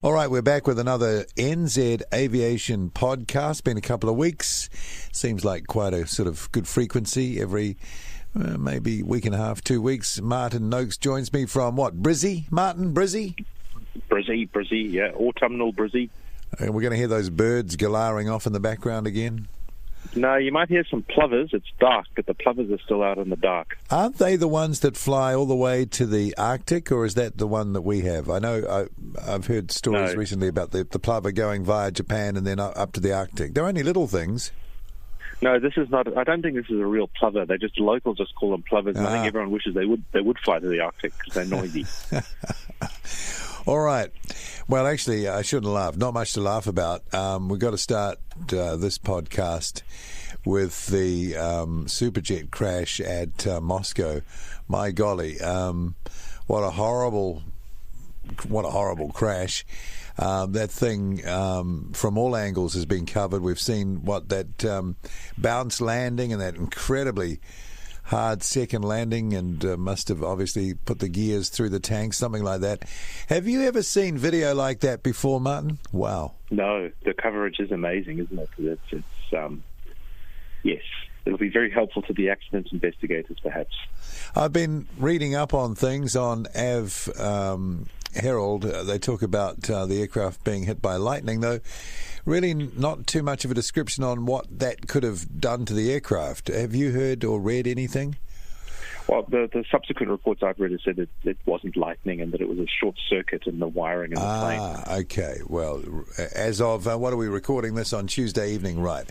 All right, we're back with another NZ Aviation podcast. Been a couple of weeks. Seems like quite a sort of good frequency every maybe week and a half, 2 weeks. Martin Noakes joins me from what? Brizzy? Martin, Brizzy? Brizzy, yeah. Autumnal Brizzy. And we're going to hear those birds galahing off in the background again. No, you might hear some plovers. It's dark, but the plovers are still out in the dark. Aren't they the ones that fly all the way to the Arctic, or is that the one that we have? I know I've heard stories recently about the plover going via Japan and then up to the Arctic. They're only little things. No, this is not. I don't think this is a real plover. Locals just call them plovers. And I think everyone wishes they would fly to the Arctic because they're noisy. All right. Well, actually, I shouldn't laugh. Not much to laugh about. We've got to start this podcast with the SuperJet crash at Moscow. My golly, what a horrible crash. That thing from all angles has been covered. We've seen that bounce landing and that incredibly hard second landing, and must have obviously put the gears through the tank, something like that. Have you ever seen video like that before, Martin? Wow. No, the coverage is amazing, isn't it? It's yes, it'll be very helpful to the accident investigators, perhaps. I've been reading up on things on Herald. They talk about the aircraft being hit by lightning, though really not too much of a description on what that could have done to the aircraft. Have you heard or read anything? Well, the subsequent reports I've read have said that it wasn't lightning and that it was a short circuit in the wiring in the plane. Okay. Well, as of, what are we recording this on Tuesday evening? Right.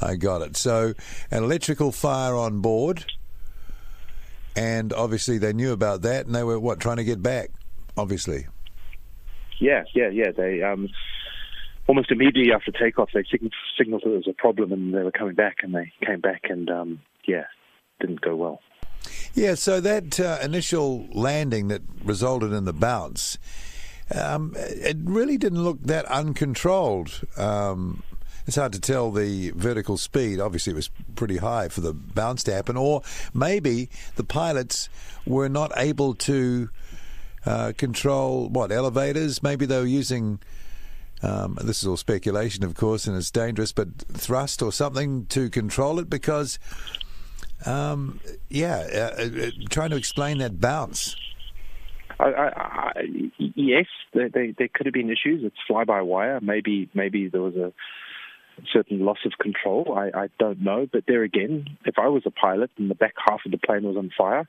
I got it. So an electrical fire on board, and obviously they knew about that, and they were, trying to get back, obviously. Yeah. They almost immediately after takeoff, they signaled that there was a problem and they were coming back, and they came back and, didn't go well. Yeah, so that initial landing that resulted in the bounce, it really didn't look that uncontrolled. It's hard to tell the vertical speed. Obviously, it was pretty high for the bounce to happen. Or maybe the pilots were not able to control, elevators? Maybe they were using, this is all speculation, of course, and it's dangerous, but thrust or something to control it because, trying to explain that bounce. Yes, there could have been issues. It's fly-by-wire. Maybe there was a certain loss of control. I don't know. But there again, if I was a pilot and the back half of the plane was on fire,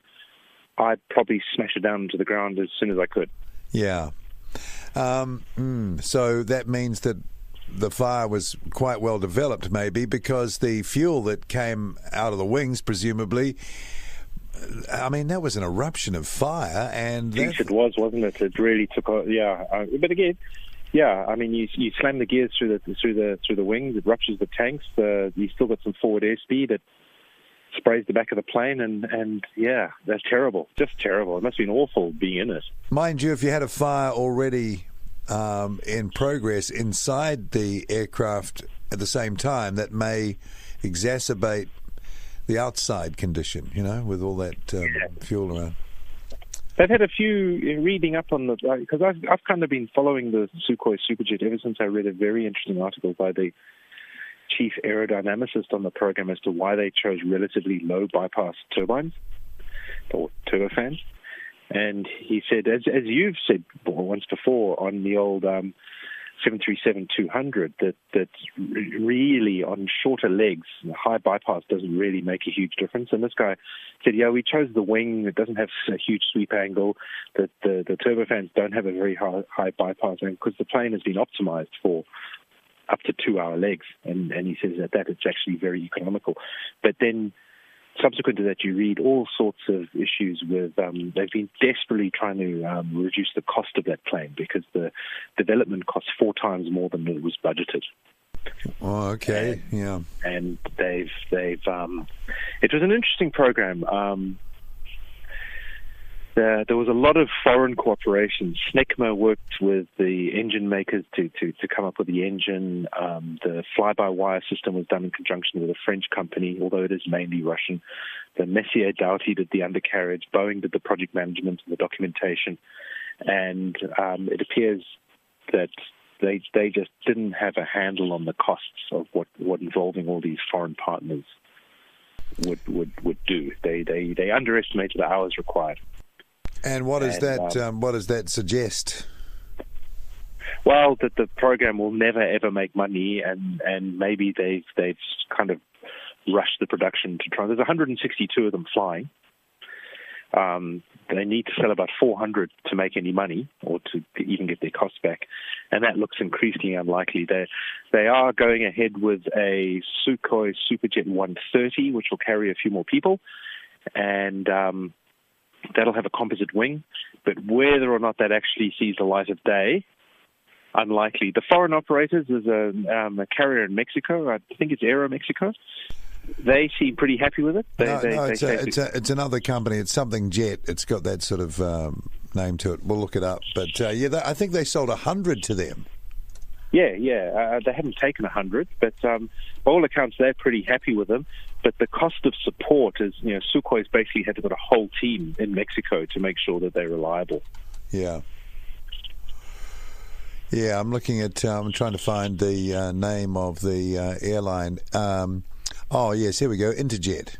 I'd probably smash it down to the ground as soon as I could. Yeah. So that means that the fire was quite well developed, maybe, because the fuel that came out of the wings, presumably, I mean, that was an eruption of fire, and yes, it was, wasn't it? It really took off. Yeah, but again, I mean, you slam the gears through the wings, it ruptures the tanks. You still got some forward airspeed. It sprays the back of the plane, and that's terrible, just terrible. It must have been awful being in it. Mind you, if you had a fire already in progress inside the aircraft at the same time, that may exacerbate the outside condition, with all that fuel around. They've had a few reading up on because I've kind of been following the Sukhoi SuperJet ever since I read a very interesting article by the chief aerodynamicist on the program as to why they chose relatively low bypass turbines or turbofans. And he said, as you've said once before on the old 737-200, that really on shorter legs, high bypass doesn't really make a huge difference. And this guy said, we chose the wing. It doesn't have a huge sweep angle. That the turbofans don't have a very high bypass angle because the plane has been optimized for up to 2-hour legs. And he says that it's actually very economical. But then subsequent to that, you read all sorts of issues with, they've been desperately trying to reduce the cost of that plane because the development costs 4 times more than it was budgeted. Oh, okay. And they've it was an interesting program. There was a lot of foreign cooperation. SNECMA worked with the engine makers to come up with the engine. The fly-by-wire system was done in conjunction with a French company, although it is mainly Russian. The Messier Doughty did the undercarriage. Boeing did the project management and the documentation. And it appears that they just didn't have a handle on the costs of what involving all these foreign partners would do. They underestimated the hours required. And what does that suggest? Well, that the program will never ever make money, and maybe they've kind of rushed the production to try. There's 162 of them flying. They need to sell about 400 to make any money or to even get their costs back, and that looks increasingly unlikely. They are going ahead with a Sukhoi SuperJet 130, which will carry a few more people, and that'll have a composite wing. But whether or not that actually sees the light of day, unlikely. The foreign operators is a carrier in Mexico. I think it's Aero Mexico. They seem pretty happy with it. It's another company. It's something Jet. It's got that sort of name to it. We'll look it up. But I think they sold 100 to them. Yeah. They haven't taken 100, but by all accounts, they're pretty happy with them. But the cost of support is, Sukhoi's basically had to put a whole team in Mexico to make sure that they're reliable. Yeah. Yeah, I'm looking at. I'm trying to find the name of the airline. Oh, yes, here we go. Interjet.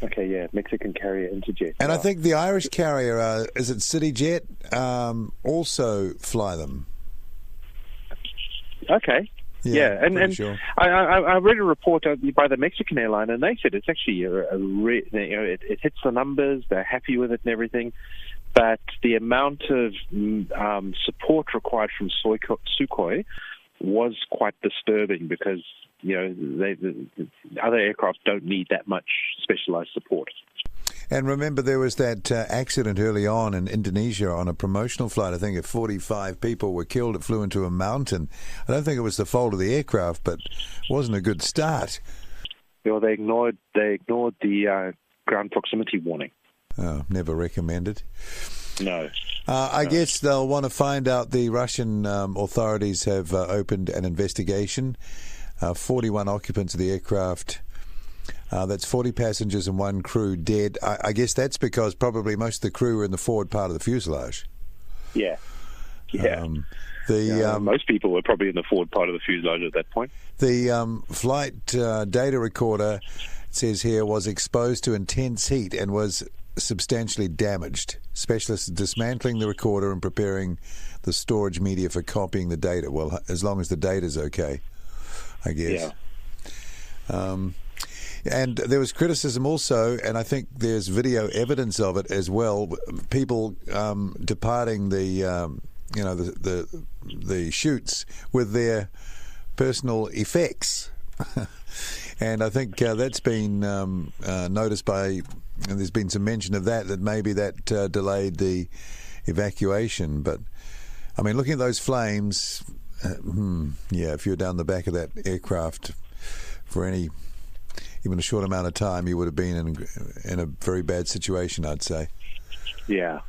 Okay, yeah, Mexican carrier Interjet. And I think the Irish carrier, is it CityJet, also fly them. Okay. Yeah, and sure. I read a report by the Mexican airline, and they said it's actually it hits the numbers. They're happy with it and everything, but the amount of support required from Sukhoi was quite disturbing because the other aircraft don't need that much specialized support. And remember, there was that accident early on in Indonesia on a promotional flight. I think 45 people were killed. It flew into a mountain. I don't think it was the fault of the aircraft, but it wasn't a good start. Well, they ignored the ground proximity warning. Oh, never recommended. No. I guess they'll want to find out. The Russian authorities have opened an investigation. 41 occupants of the aircraft. That's 40 passengers and one crew dead. I guess that's because probably most of the crew were in the forward part of the fuselage. Yeah. Most people were probably in the forward part of the fuselage at that point. The flight data recorder, it says here, was exposed to intense heat and was substantially damaged. Specialists are dismantling the recorder and preparing the storage media for copying the data. Well, as long as the data's okay, I guess. Yeah. And there was criticism also, and I think there's video evidence of it as well. People departing the chutes with their personal effects, and I think that's been noticed by. And there's been some mention of that maybe that delayed the evacuation. But I mean, looking at those flames, if you're down the back of that aircraft for even a short amount of time, you would have been in a very bad situation, I'd say. Yeah.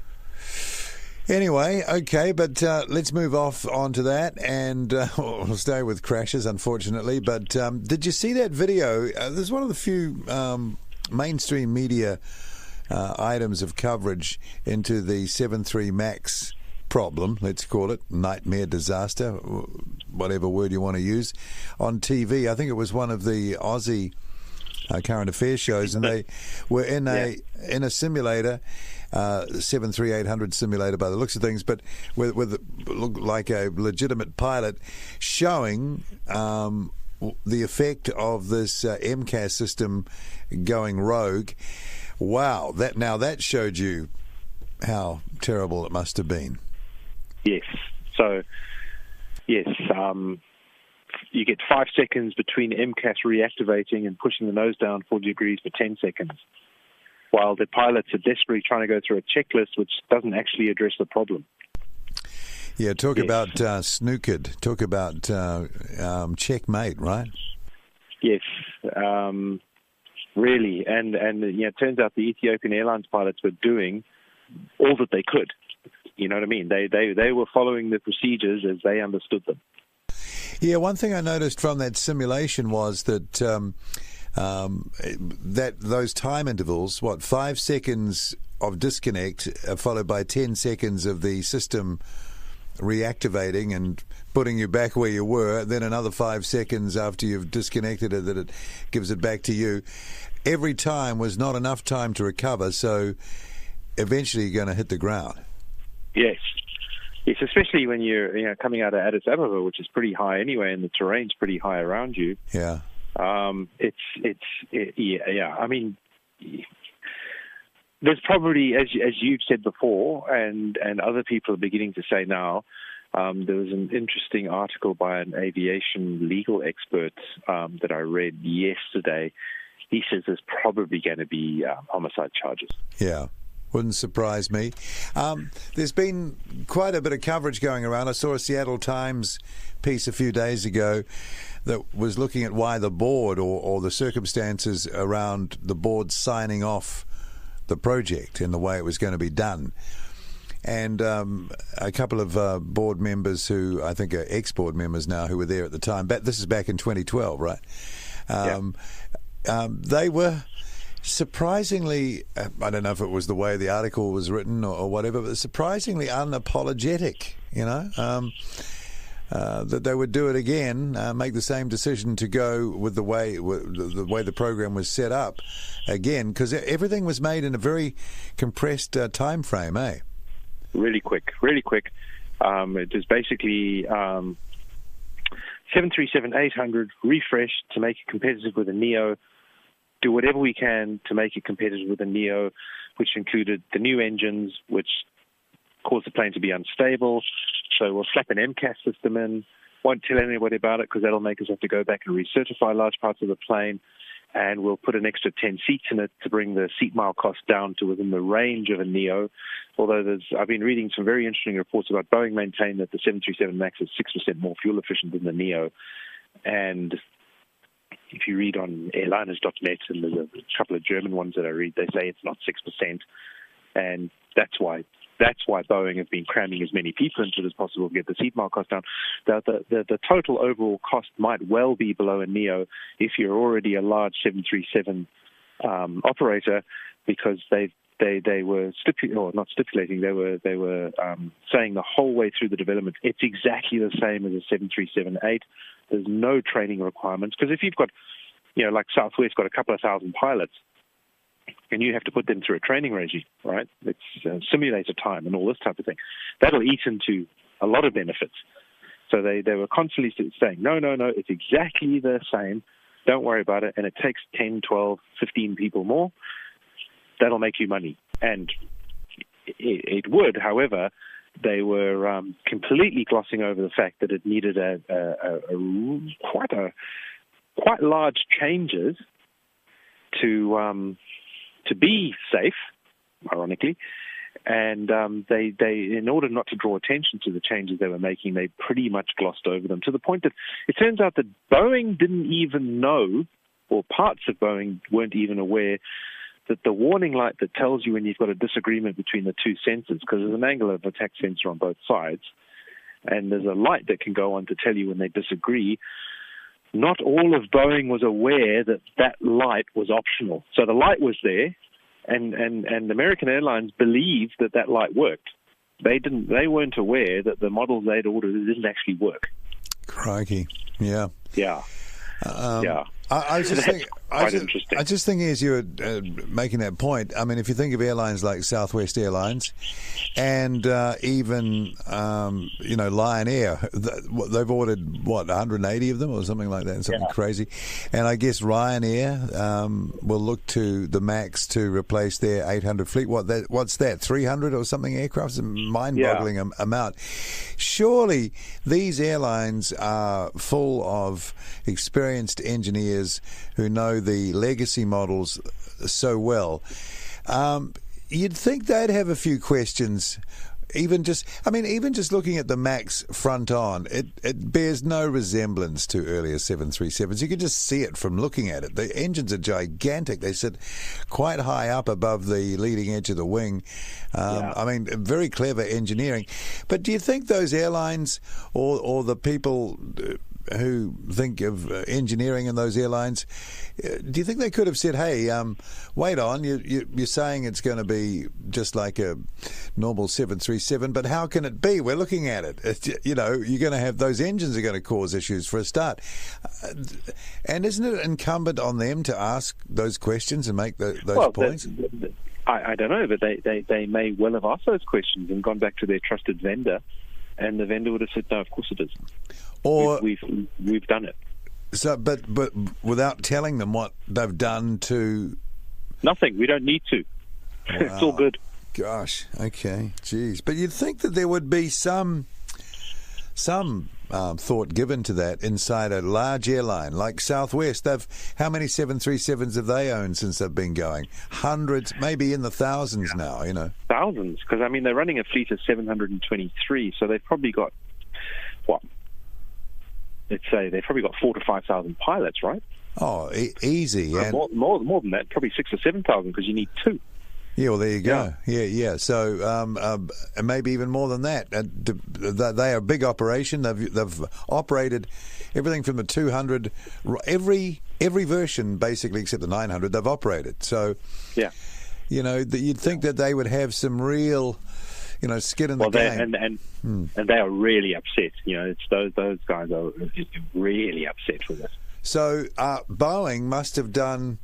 Anyway, okay, but let's move off onto that, and we'll stay with crashes, unfortunately. But did you see that video? There's one of the few mainstream media items of coverage into the 73 MAX problem, let's call it, nightmare, disaster, whatever word you want to use, on TV. I think it was one of the Aussie current affairs shows, and they were in a simulator, 737-800 simulator by the looks of things, but with looked like a legitimate pilot, showing the effect of this MCAS system going rogue. Wow, that showed you how terrible it must have been. Yes. So, yes, you get 5 seconds between MCAS reactivating and pushing the nose down 40 degrees for 10 seconds, while the pilots are desperately trying to go through a checklist which doesn't actually address the problem. Yeah, talk about snookered. Talk about checkmate, right? Yes, really. And it turns out the Ethiopian Airlines pilots were doing all that they could. You know what I mean? They were following the procedures as they understood them. Yeah, one thing I noticed from that simulation was that those time intervals, 5 seconds of disconnect followed by 10 seconds of the system reactivating and putting you back where you were, then another 5 seconds after you've disconnected it that it gives it back to you. Every time was not enough time to recover, so eventually you're going to hit the ground. Yes, especially when you're coming out of Addis Ababa, which is pretty high anyway, and the terrain's pretty high around you. Yeah. Yeah. I mean, there's probably, as you've said before, and other people are beginning to say now, there was an interesting article by an aviation legal expert that I read yesterday. He says there's probably going to be homicide charges. Yeah. Wouldn't surprise me. There's been quite a bit of coverage going around. I saw a Seattle Times piece a few days ago that was looking at why the board or the circumstances around the board signing off the project and the way it was going to be done. And a couple of board members who I think are ex-board members now who were there at the time. This is back in 2012, right? They were surprisingly, I don't know if it was the way the article was written or whatever, but surprisingly unapologetic, that they would do it again, make the same decision to go with the way the program was set up again, because everything was made in a very compressed time frame, eh? Really quick. It is basically 737-800 refreshed to make it competitive with a Neo, do whatever we can to make it competitive with the Neo, which included the new engines, which caused the plane to be unstable. So we'll slap an MCAS system in, won't tell anybody about it because that'll make us have to go back and recertify large parts of the plane, and we'll put an extra 10 seats in it to bring the seat mile cost down to within the range of a Neo. Although I've been reading some very interesting reports about Boeing maintain that the 737 MAX is 6% more fuel efficient than the Neo. And if you read on airliners.net, and there's a couple of German ones that I read, they say it's not 6%. And that's why Boeing have been cramming as many people into it as possible to get the seat mile cost down. The total overall cost might well be below a Neo if you're already a large 737 operator, because they were they were saying the whole way through the development it's exactly the same as a 737-8. There's no training requirements, because if you've got, like Southwest got a couple of thousand pilots, and you have to put them through a training regime, right? It's simulator time and all this type of thing. That'll eat into a lot of benefits. So they were constantly saying, no, it's exactly the same. Don't worry about it. And it takes 10, 12, 15 people more. That'll make you money. And it would, however, they were completely glossing over the fact that it needed quite large changes to be safe, ironically, and they in order not to draw attention to the changes they were making, they pretty much glossed over them, to the point that it turns out that Boeing didn't even know, or parts of Boeing weren't even aware, that the warning light that tells you when you've got a disagreement between the two sensors, because there's an angle of attack sensor on both sides, and there's a light that can go on to tell you when they disagree. Not all of Boeing was aware that that light was optional. So the light was there, and American Airlines believed that that light worked. They weren't aware that the models they'd ordered didn't actually work. Crikey, yeah. Yeah. I was just thinking, interesting. I just think as you were making that point, I mean, if you think of airlines like Southwest Airlines and even, Lion Air, they've ordered, 180 of them or something like that, something crazy. And I guess Ryanair will look to the MAX to replace their 800 fleet. What's that, 300 or something aircraft? It's a mind-boggling amount. Surely these airlines are full of experienced engineers who know the legacy models so well. You'd think they'd have a few questions. Even just looking at the MAX front on, it bears no resemblance to earlier 737s. You can just see it from looking at it. The engines are gigantic. They sit quite high up above the leading edge of the wing. Very clever engineering. But do you think those airlines or the people who think of engineering in those airlines, do you think they could have said, "Hey, wait on, you're saying it's going to be just like a normal 737, but how can it be? We're looking at it. You're going to have those engines are going to cause issues for a start." And isn't it incumbent on them to ask those questions and make those points? I don't know, but they may well have asked those questions and gone back to their trusted vendor, and the vendor would have said, "No, of course it is. Or we've done it." So, but without telling them what they've done to... Nothing. We don't need to. Wow. It's all good. Gosh. Okay. Jeez. But you'd think that there would be some thought given to that inside a large airline like Southwest. How many 737s have they owned since they've been going? Hundreds, maybe in the thousands now. Thousands, because they're running a fleet of 723, so they've probably got let's say they've probably got 4,000 to 5,000 pilots, right? Oh, easy. And more than that, probably 6,000 or 7,000, because you need two. Yeah, well, there you go. Yeah. So maybe even more than that. They are a big operation. They've operated everything from the 200, every version basically except the 900. They've operated. So yeah, you'd think that they would have some real, skin in the game. And they are really upset. It's those guys are really upset with it. So Boeing must have done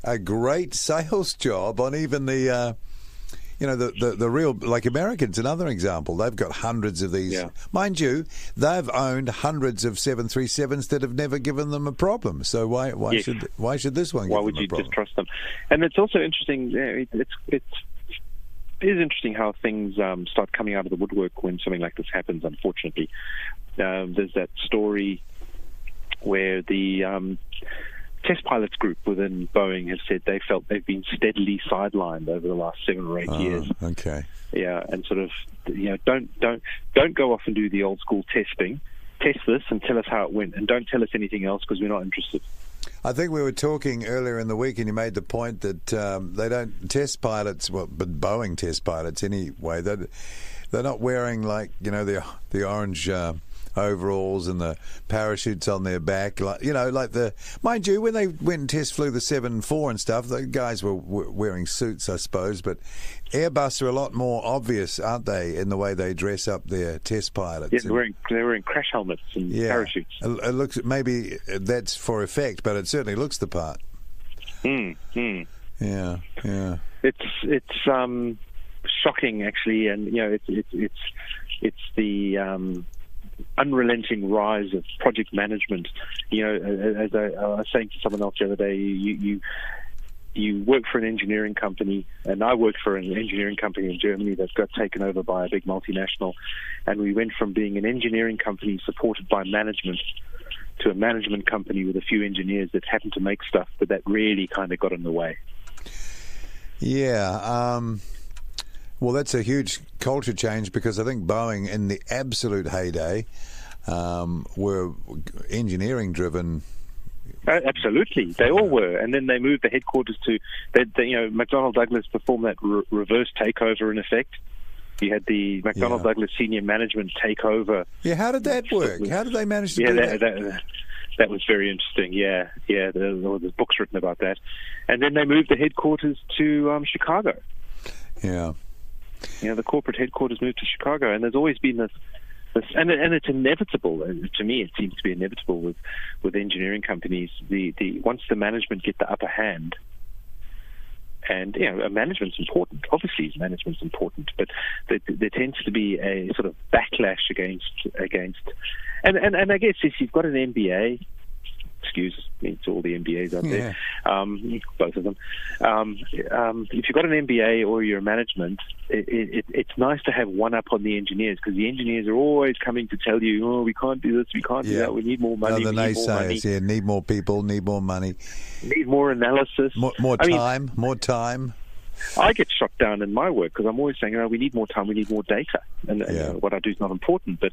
a great sales job on even the real, like Americans, another example. They've got hundreds of these. Yeah. Mind you, they've owned hundreds of 737s that have never given them a problem. So why should this one? Why would you just trust them? And it's also interesting. It is interesting how things start coming out of the woodwork when something like this happens. Unfortunately, there's that story where the test pilots group within Boeing have said they felt they've been steadily sidelined over the last 7 or 8 years. Okay. Yeah, and sort of, don't go off and do the old school testing. Test this and tell us how it went, and don't tell us anything else because we're not interested. I think we were talking earlier in the week, and you made the point that they don't test pilots, but Boeing test pilots anyway. They're not wearing the orange overalls and the parachutes on their back, mind you, when they went and test flew the 747 and stuff, the guys were wearing suits, I suppose, but Airbus are a lot more obvious, aren't they, in the way they dress up their test pilots? Yes, they're wearing crash helmets and parachutes. It looks, maybe that's for effect, but it certainly looks the part. Yeah. It's shocking, actually, and it's the unrelenting rise of project management. As I was saying to someone else the other day, you work for an engineering company, and I worked for an engineering company in Germany that got taken over by a big multinational, and we went from being an engineering company supported by management to a management company with a few engineers that happened to make stuff, but that really kind of got in the way. Yeah. Well, that's a huge culture change, because I think Boeing, in the absolute heyday, were engineering driven. Absolutely, they all were, and then they moved the headquarters to. McDonnell Douglas performed that reverse takeover in effect. You had the McDonnell Douglas senior management take over. Yeah, how did that work? How did they manage to do that? That was very interesting. Yeah. There's books written about that, and then they moved the headquarters to Chicago. Yeah. The corporate headquarters moved to Chicago, and there's always been this and it's inevitable. To me, it seems to be inevitable with engineering companies. The once the management get the upper hand, and management's important. Obviously, management's important, but there tends to be a sort of backlash against. And I guess if you've got an MBA. Excuse me to all the MBAs out there, both of them. If you've got an MBA or you're management, it's nice to have one up on the engineers, because the engineers are always coming to tell you, we can't do this, we can't do that, we need more money. The naysayers, need more people, need more money. Need more analysis. More time. I get shot down in my work because I'm always saying, we need more time, we need more data, and what I do is not important. But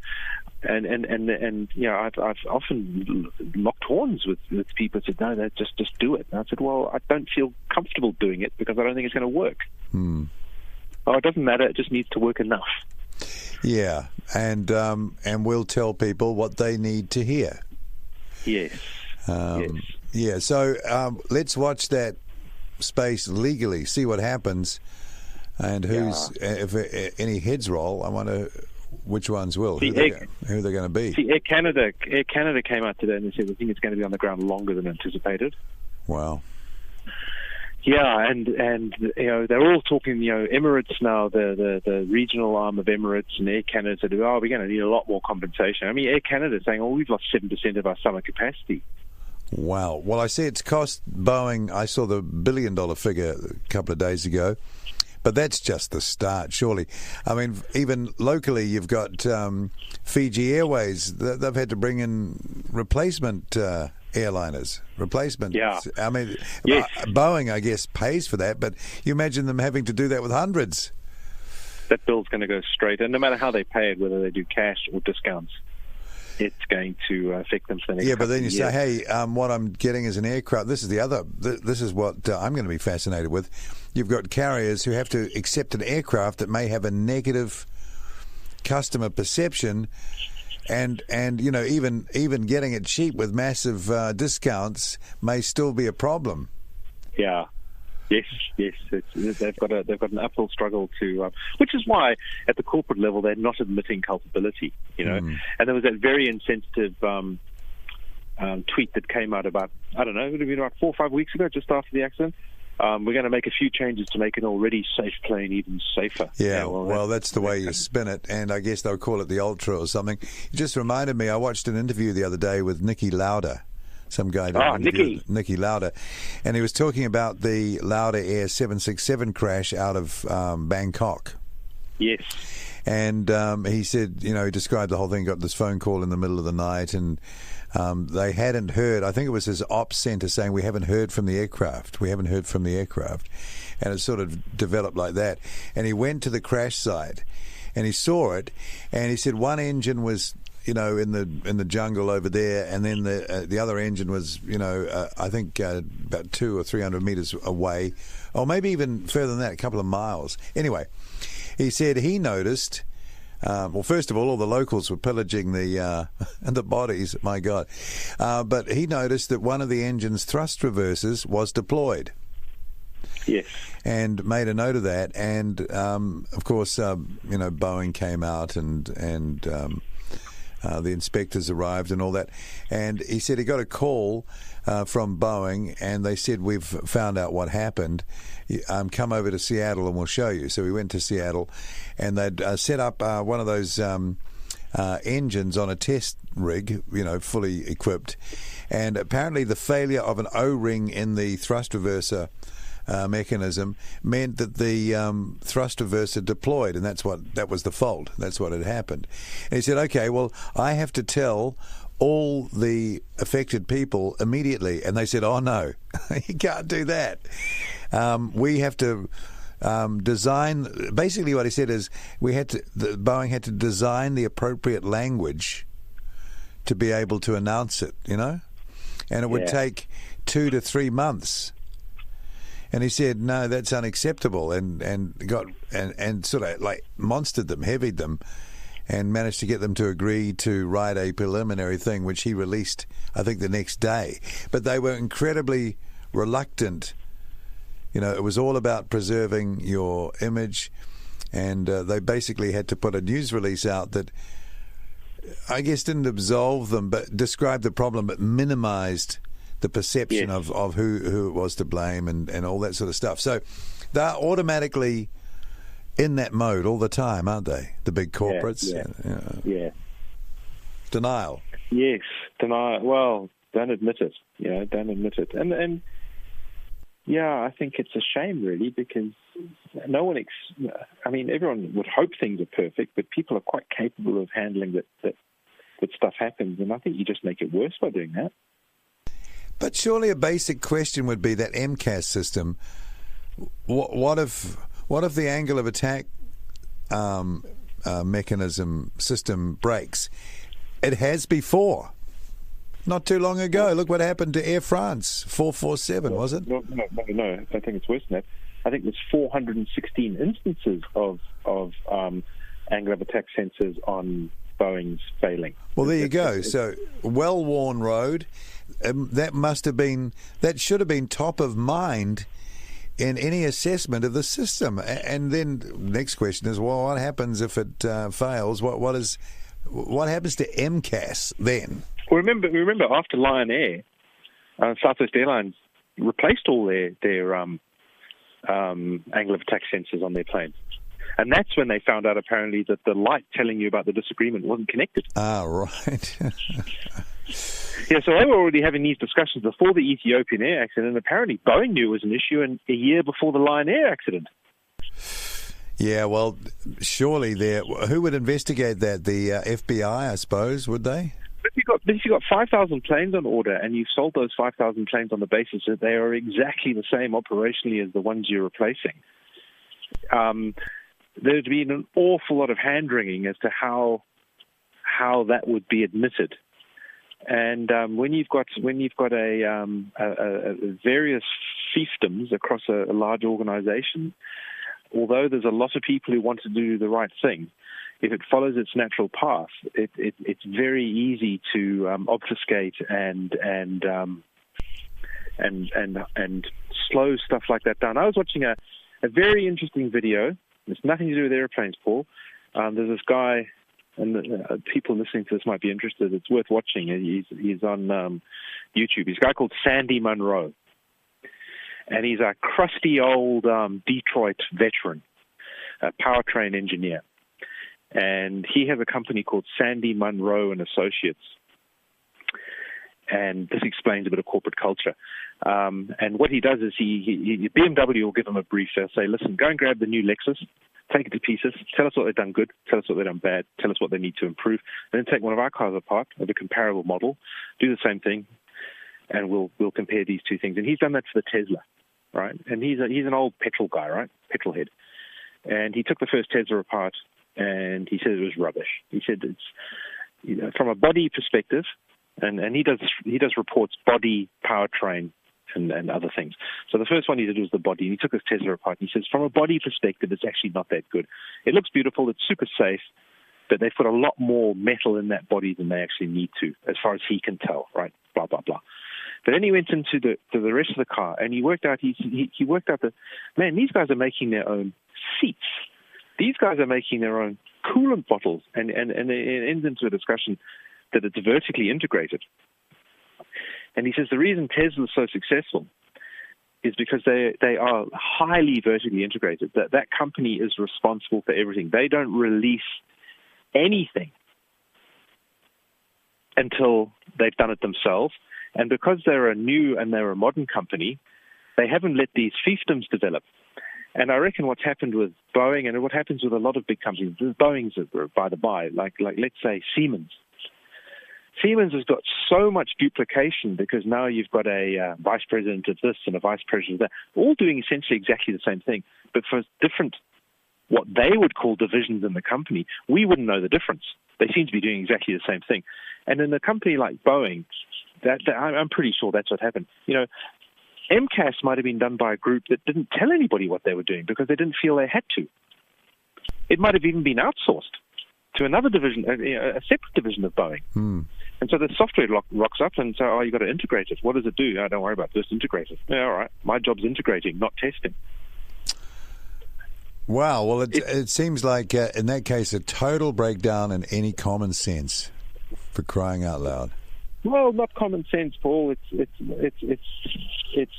I've often locked horns with people who said, no, just do it. And I said, well, I don't feel comfortable doing it because I don't think it's going to work. It doesn't matter; it just needs to work enough. Yeah, and we'll tell people what they need to hear. Yes. Yes. Yeah, so let's watch that space legally, see what happens, and if any heads roll. I wonder which ones will, who they're going to be. See, Air Canada came out today and they said, we think it's going to be on the ground longer than anticipated. Wow. Yeah, and they're all talking. Emirates now, the regional arm of Emirates, and Air Canada said, we're going to need a lot more compensation. I mean, Air Canada is saying, we've lost 7% of our summer capacity. Wow. Well, I see it's cost Boeing. I saw the $1 billion figure a couple of days ago, but that's just the start, surely. I mean, even locally, you've got Fiji Airways. They've had to bring in replacement airliners. Yeah. I mean, yes. Boeing, I guess, pays for that, but you imagine them having to do that with hundreds. That bill's going to go straight, and no matter how they pay it, whether they do cash or discounts, it's going to affect them for the next but then you years. say, hey, what I'm getting is an aircraft. This is this is what I'm going to be fascinated with. You've got carriers who have to accept an aircraft that may have a negative customer perception, and even getting it cheap with massive discounts may still be a problem. Yeah. Yes. They've got an uphill struggle to, which is why at the corporate level they're not admitting culpability. And there was that very insensitive tweet that came out about, I don't know, it would have been about 4 or 5 weeks ago, just after the accident. We're going to make a few changes to make an already safe plane even safer. Yeah, well, that's the way you spin it, and I guess they'll call it the Ultra or something. It just reminded me, I watched an interview the other day with Niki Lauda. Some guy Niki Lauda, and he was talking about the Lauda Air 767 crash out of Bangkok. Yes. And he said, he described the whole thing, got this phone call in the middle of the night, and they hadn't heard, I think it was his ops center saying, we haven't heard from the aircraft. And it sort of developed like that. And he went to the crash site, and he saw it, and he said one engine was in the jungle over there, and then the other engine was, I think about 200 or 300 meters away, or maybe even further than that, a couple of miles. Anyway, he said he noticed. Well, first of all the locals were pillaging the bodies. My God! But he noticed that one of the engine's thrust reversers was deployed. Yes. And made a note of that, and of course, Boeing came out and the inspectors arrived and all that. And he said he got a call from Boeing, and they said, we've found out what happened. Come over to Seattle and we'll show you. So we went to Seattle, and they'd set up one of those engines on a test rig, fully equipped. And apparently the failure of an O-ring in the thrust reverser mechanism meant that the thrust reverser deployed, and that was the fault. That's what had happened. And he said, okay, well, I have to tell all the affected people immediately. And they said, oh no, you can't do that. We have to design. Basically, what he said is Boeing had to design the appropriate language to be able to announce it. And it would take 2 to 3 months. And he said, no, that's unacceptable, and sort of like monstered them, heavied them, and managed to get them to agree to write a preliminary thing, which he released, I think, the next day. But they were incredibly reluctant. It was all about preserving your image, and they basically had to put a news release out that, I guess, didn't absolve them, but described the problem, but minimized the perception of who it was to blame and all that sort of stuff. So they're automatically in that mode all the time, aren't they? The big corporates. Yeah. Denial. Yes, denial. Well, don't admit it. Don't admit it. And I think it's a shame, really, because no one. Everyone would hope things are perfect, but people are quite capable of handling that stuff happens, and I think you just make it worse by doing that. But surely a basic question would be that MCAS system. What if the angle of attack mechanism system breaks? It has before. Not too long ago. Look what happened to Air France 447, was it? No. I think it's worse than that. I think there's 416 instances of angle of attack sensors on Boeing's failing. Well, there you go. So, well-worn road. That should have been top of mind in any assessment of the system. And then next question is, well, what happens if it fails? What happens to MCAS then? Well, remember after Lion Air, Southwest Airlines replaced all their angle of attack sensors on their planes. And that's when they found out, apparently, that the light telling you about the disagreement wasn't connected. Ah, right. Yeah, so they were already having these discussions before the Ethiopian Air accident, and apparently Boeing knew it was an issue a year before the Lion Air accident. Yeah, well, surely who would investigate that? The FBI, I suppose, would they? But if you've got 5,000 planes on order and you've sold those 5,000 planes on the basis that they are exactly the same operationally as the ones you're replacing, there'd be an awful lot of hand-wringing as to how that would be admitted. And when you've got a various fiefdoms across a large organisation, although there's a lot of people who want to do the right thing, if it follows its natural path, it's very easy to obfuscate and slow stuff like that down. I was watching a very interesting video. It's nothing to do with airplanes, Paul. There's this guy, and people listening to this might be interested. It's worth watching. He's on YouTube. He's a guy called Sandy Munro, and he's a crusty old Detroit veteran, a powertrain engineer, and he has a company called Sandy Munro and Associates. And this explains a bit of corporate culture. And what he does is BMW will give him a brief. They'll say, listen, go and grab the new Lexus, take it to pieces, tell us what they've done good, tell us what they've done bad, tell us what they need to improve, and then take one of our cars apart of a comparable model, do the same thing, and we'll compare these two things. And he's done that for the Tesla, right? And he's an old petrol guy, right? Petrol head. And he took the first Tesla apart, and he said it was rubbish. He said it's, from a body perspective, and he does reports, body, powertrain, and other things. So the first one he did was the body. And he took his Tesla apart. And he says, from a body perspective, it's actually not that good. It looks beautiful. It's super safe. But they've put a lot more metal in that body than they actually need to, as far as he can tell, right? Blah, blah, blah. But then he went into the rest of the car, and he worked out that, man, these guys are making their own seats. These guys are making their own coolant bottles. And it ends into a discussion that it's vertically integrated. And he says the reason Tesla is so successful is because they are highly vertically integrated. That company is responsible for everything. They don't release anything until they've done it themselves. And because they're a new and they're a modern company, they haven't let these fiefdoms develop. And I reckon what's happened with Boeing, and what happens with a lot of big companies, Boeing's by the by, like let's say Siemens. Siemens has got so much duplication because now you've got a vice president of this and a vice president of that, all doing essentially exactly the same thing, but for different, what they would call divisions in the company. We wouldn't know the difference. They seem to be doing exactly the same thing. And in a company like Boeing, I'm pretty sure that's what happened. MCAS might have been done by a group that didn't tell anybody what they were doing because they didn't feel they had to. It might have even been outsourced to another division, a separate division of Boeing. And so the software rocks up and so, you've got to integrate it. What does it do? Don't worry about it, just integrate it. Yeah, all right. My job's integrating, not testing. Wow. Well, it seems like, in that case, a total breakdown in any common sense, for crying out loud. Well, not common sense, Paul. It's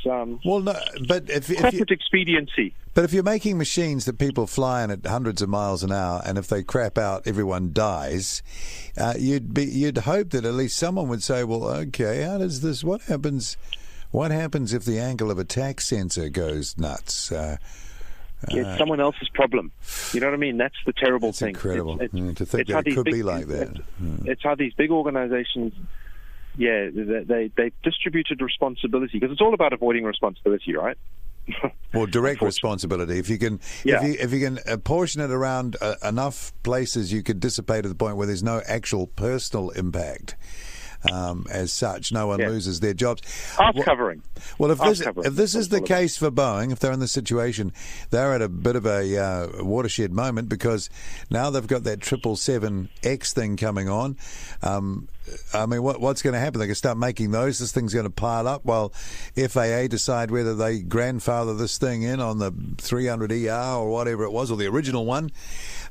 well, no, but if corporate expediency. But if you're making machines that people fly in at hundreds of miles an hour, and if they crap out, everyone dies, you'd hope that at least someone would say, "Well, okay, how does this? What happens? What happens if the angle of attack sensor goes nuts?" It's someone else's problem. You know what I mean? That's the terrible thing. Incredible to think that it could be like that. It's how these big organizations. Yeah, they distributed responsibility because it's all about avoiding responsibility, right? Or direct responsibility. If you can, if you can apportion it around enough places, you could dissipate to the point where there's no actual personal impact. as such. No one loses their jobs. Covering. Well, if this is the case for Boeing, if they're in this situation, they're at a bit of a watershed moment, because now they've got that 777X thing coming on. I mean, what's going to happen? They can start making those. This thing's going to pile up while FAA decide whether they grandfather this thing in on the 300ER or whatever it was, or the original one.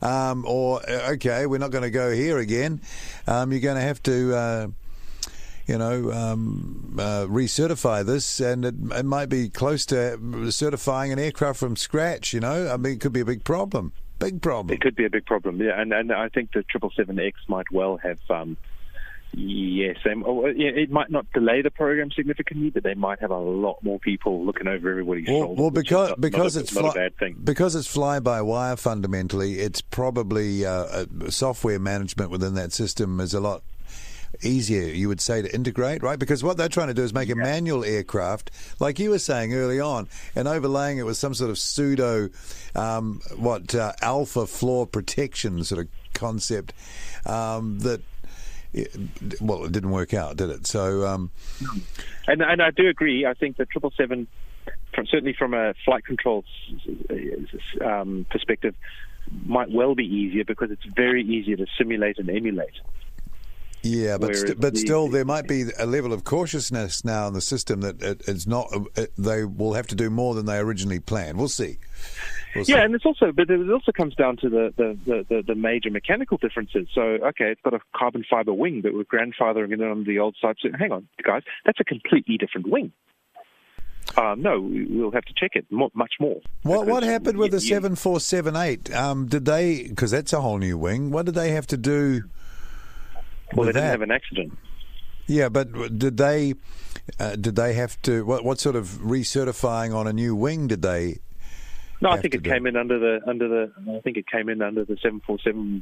Okay, we're not going to go here again. You're going to have to, recertify this, and it might be close to certifying an aircraft from scratch. I mean, it could be a big problem. Big problem. It could be a big problem, yeah. And I think the 777X might well have. Yes, it might not delay the program significantly, but they might have a lot more people looking over everybody's shoulders. Well, because it's not a bad thing. Because it's fly-by-wire fundamentally, it's probably software management within that system is a lot easier, you would say, to integrate, right? Because what they're trying to do is make a manual aircraft, like you were saying early on, and overlaying it with some sort of pseudo, alpha floor protection sort of concept that. It didn't work out, did it? So, and I do agree. I think the 777, certainly from a flight control perspective, might well be easier, because it's very easy to simulate and emulate. Yeah, but still, there might be a level of cautiousness now in the system that it's not. They will have to do more than they originally planned. We'll see. And it also comes down to the major mechanical differences. So, okay, it's got a carbon fiber wing that we're grandfathering it on the old side. So, hang on, guys, that's a completely different wing. No, we'll have to check it much more. What happened with the 747-8? Did they? Because that's a whole new wing. What did they have to do? Well, they didn't have an accident. Yeah, but did they have to? What sort of recertifying on a new wing did they? No, I think it came in under the 747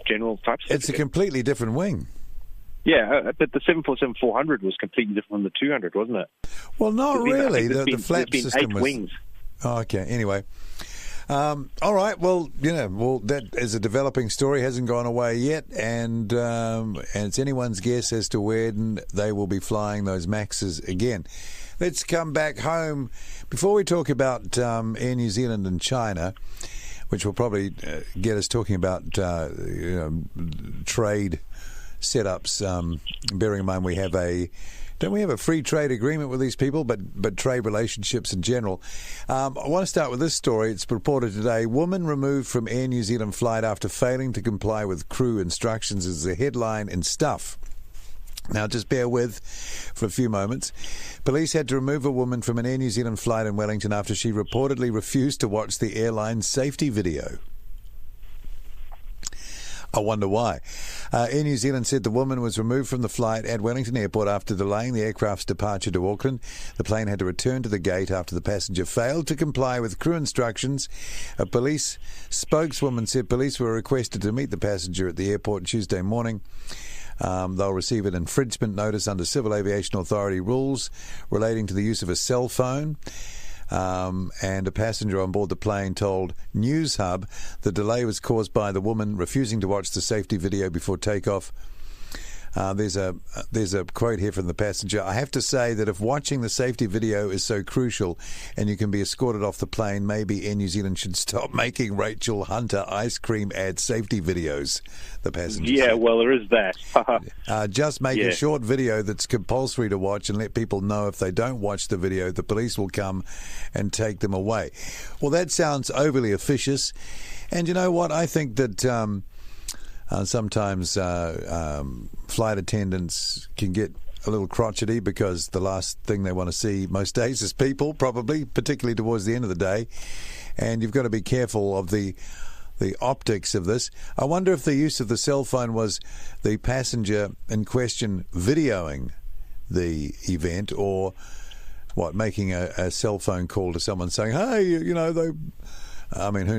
general type. It's a completely different wing. Yeah, but the 747-400 was completely different from the 200, wasn't it? Well, not really. The flap system was 8 wings. Oh, okay. Anyway. All right. Well, that is a developing story. Hasn't gone away yet, and it's anyone's guess as to when they will be flying those Maxes again. Let's come back home before we talk about Air New Zealand and China, which will probably get us talking about trade setups. Bearing in mind don't we have a free trade agreement with these people, but trade relationships in general. I want to start with this story. It's reported today. Woman removed from Air New Zealand flight after failing to comply with crew instructions is the headline in Stuff. Now, just bear with for a few moments. Police had to remove a woman from an Air New Zealand flight in Wellington after she reportedly refused to watch the airline's safety video. I wonder why. Air New Zealand said the woman was removed from the flight at Wellington Airport after delaying the aircraft's departure to Auckland. The plane had to return to the gate after the passenger failed to comply with crew instructions. A police spokeswoman said police were requested to meet the passenger at the airport Tuesday morning. They'll receive an infringement notice under Civil Aviation Authority rules relating to the use of a cell phone. And a passenger on board the plane told News Hub the delay was caused by the woman refusing to watch the safety video before takeoff. There's a quote here from the passenger. I have to say that if watching the safety video is so crucial and you can be escorted off the plane, maybe Air New Zealand should stop making Rachel Hunter ice cream ad safety videos, the passenger said. Well, there is that. Just make a short video that's compulsory to watch and let people know if they don't watch the video, the police will come and take them away. Well, that sounds overly officious. And you know what? I think that sometimes flight attendants can get a little crotchety because the last thing they want to see most days is people, probably, particularly towards the end of the day. And you've got to be careful of the optics of this. I wonder if the use of the cell phone was the passenger in question videoing the event, or making a cell phone call to someone saying, hey, who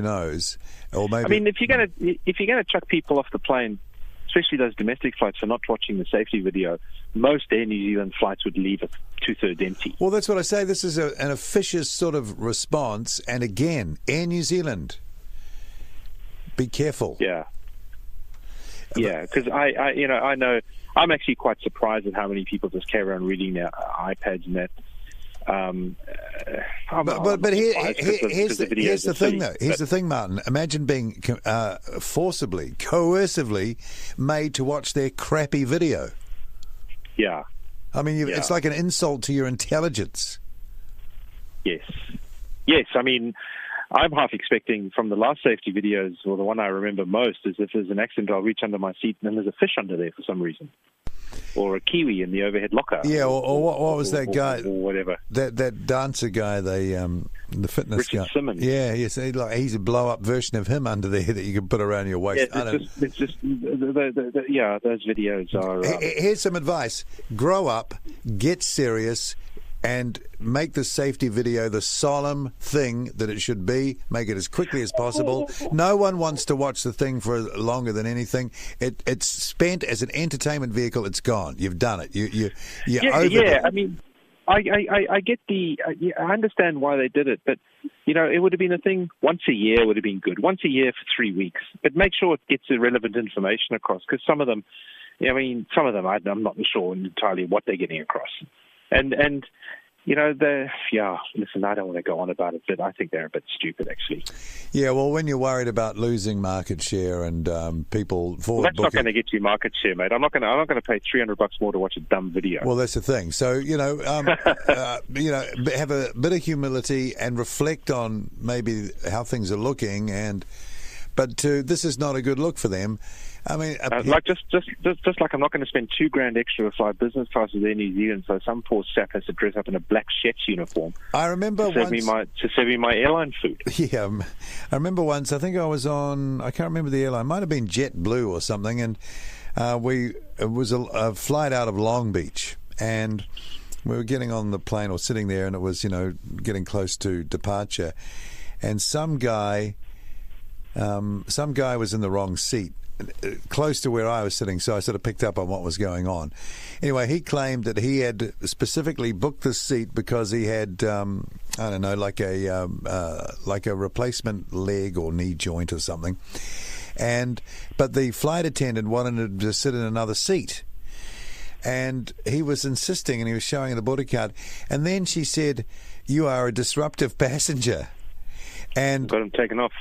knows? Or maybe, if you're gonna chuck people off the plane, especially those domestic flights, for not watching the safety video, most Air New Zealand flights would leave it 2/3 empty. Well, that's what I say. This is an officious sort of response. And again, Air New Zealand, be careful. Yeah. Yeah, because I know I'm actually quite surprised at how many people just carry on reading their iPads and that. But here's the thing, though. Here's the thing, Martin. Imagine being forcibly, coercively made to watch their crappy video. Yeah. I mean, it's like an insult to your intelligence. Yes. I mean, I'm half expecting from the last safety videos, or the one I remember most, is if there's an accident, I'll reach under my seat and then there's a fish under there for some reason. Or a kiwi in the overhead locker. Yeah, or what was that guy? Or whatever. That dancer guy, the fitness Richard guy. Simmons. Yeah, yes, he's a blow-up version of him under there that you can put around your waist. Yeah, it's just those videos are... Here's some advice. Grow up, get serious, and make the safety video the solemn thing that it should be. Make it as quickly as possible. No one wants to watch the thing for longer than anything. It's spent as an entertainment vehicle. It's gone. You've done it. You I mean, I get I understand why they did it, but it would have been a thing once a year would have been good. Once a year for 3 weeks, but make sure it gets the relevant information across, because some of them, I'm not sure entirely what they're getting across. And listen, I don't want to go on about it, but I think they're a bit stupid, actually. Yeah, well, when you're worried about losing market share and people forward well, that's not going to get you market share, mate. I'm not going to pay $300 more to watch a dumb video. Well, that's the thing. So have a bit of humility and reflect on maybe how things are looking. But this is not a good look for them. I mean, just like I'm not going to spend $2,000 extra to fly business class with Air New Zealand, so some poor sap has to dress up in a black chef's uniform. I remember to serve me my airline food. Yeah, I remember once. I think I was on. I can't remember the airline. Might have been JetBlue or something, and it was a flight out of Long Beach, and we were getting on the plane or sitting there, and it was getting close to departure, and some guy was in the wrong seat, close to where I was sitting, so I sort of picked up on what was going on. Anyway, he claimed that he had specifically booked this seat because he had, like a replacement leg or knee joint or something, but the flight attendant wanted him to sit in another seat, and he was insisting, and he was showing the boarding card, and then she said, "You are a disruptive passenger," and got him taken off.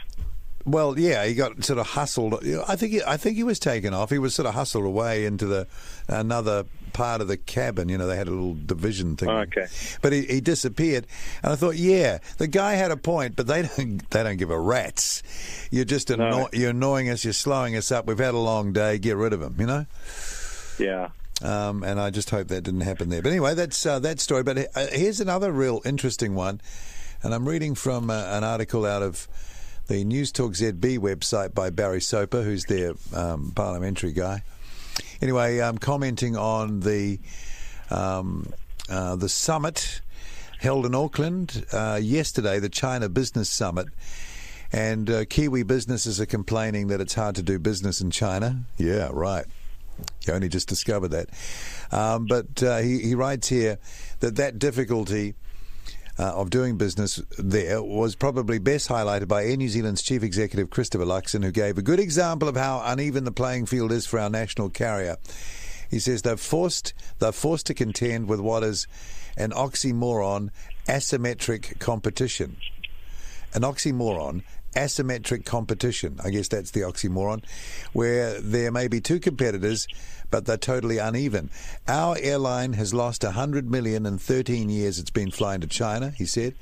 Well, yeah, he got sort of hustled. I think he was taken off. He was sort of hustled away into another part of the cabin. They had a little division thing. Oh, okay. But he disappeared, and I thought, yeah, the guy had a point, but they don't give a rat's. You're just you're annoying us. You're slowing us up. We've had a long day. Get rid of him. Yeah. And I just hope that didn't happen there. But anyway, that's that story. But here's another real interesting one, and I'm reading from an article out of the News Talk ZB website by Barry Soper, who's their parliamentary guy. Anyway, commenting on the summit held in Auckland yesterday, the China Business Summit, and Kiwi businesses are complaining that it's hard to do business in China. Yeah, right. You only just discovered that. But he writes here that difficulty of doing business there was probably best highlighted by Air New Zealand's Chief Executive Christopher Luxon, who gave a good example of how uneven the playing field is for our national carrier. He says they're forced to contend with what is an oxymoron, asymmetric competition. An oxymoron, asymmetric competition. I guess that's the oxymoron, where there may be two competitors, but they're totally uneven. Our airline has lost $100 million in 13 years it's been flying to China, he said,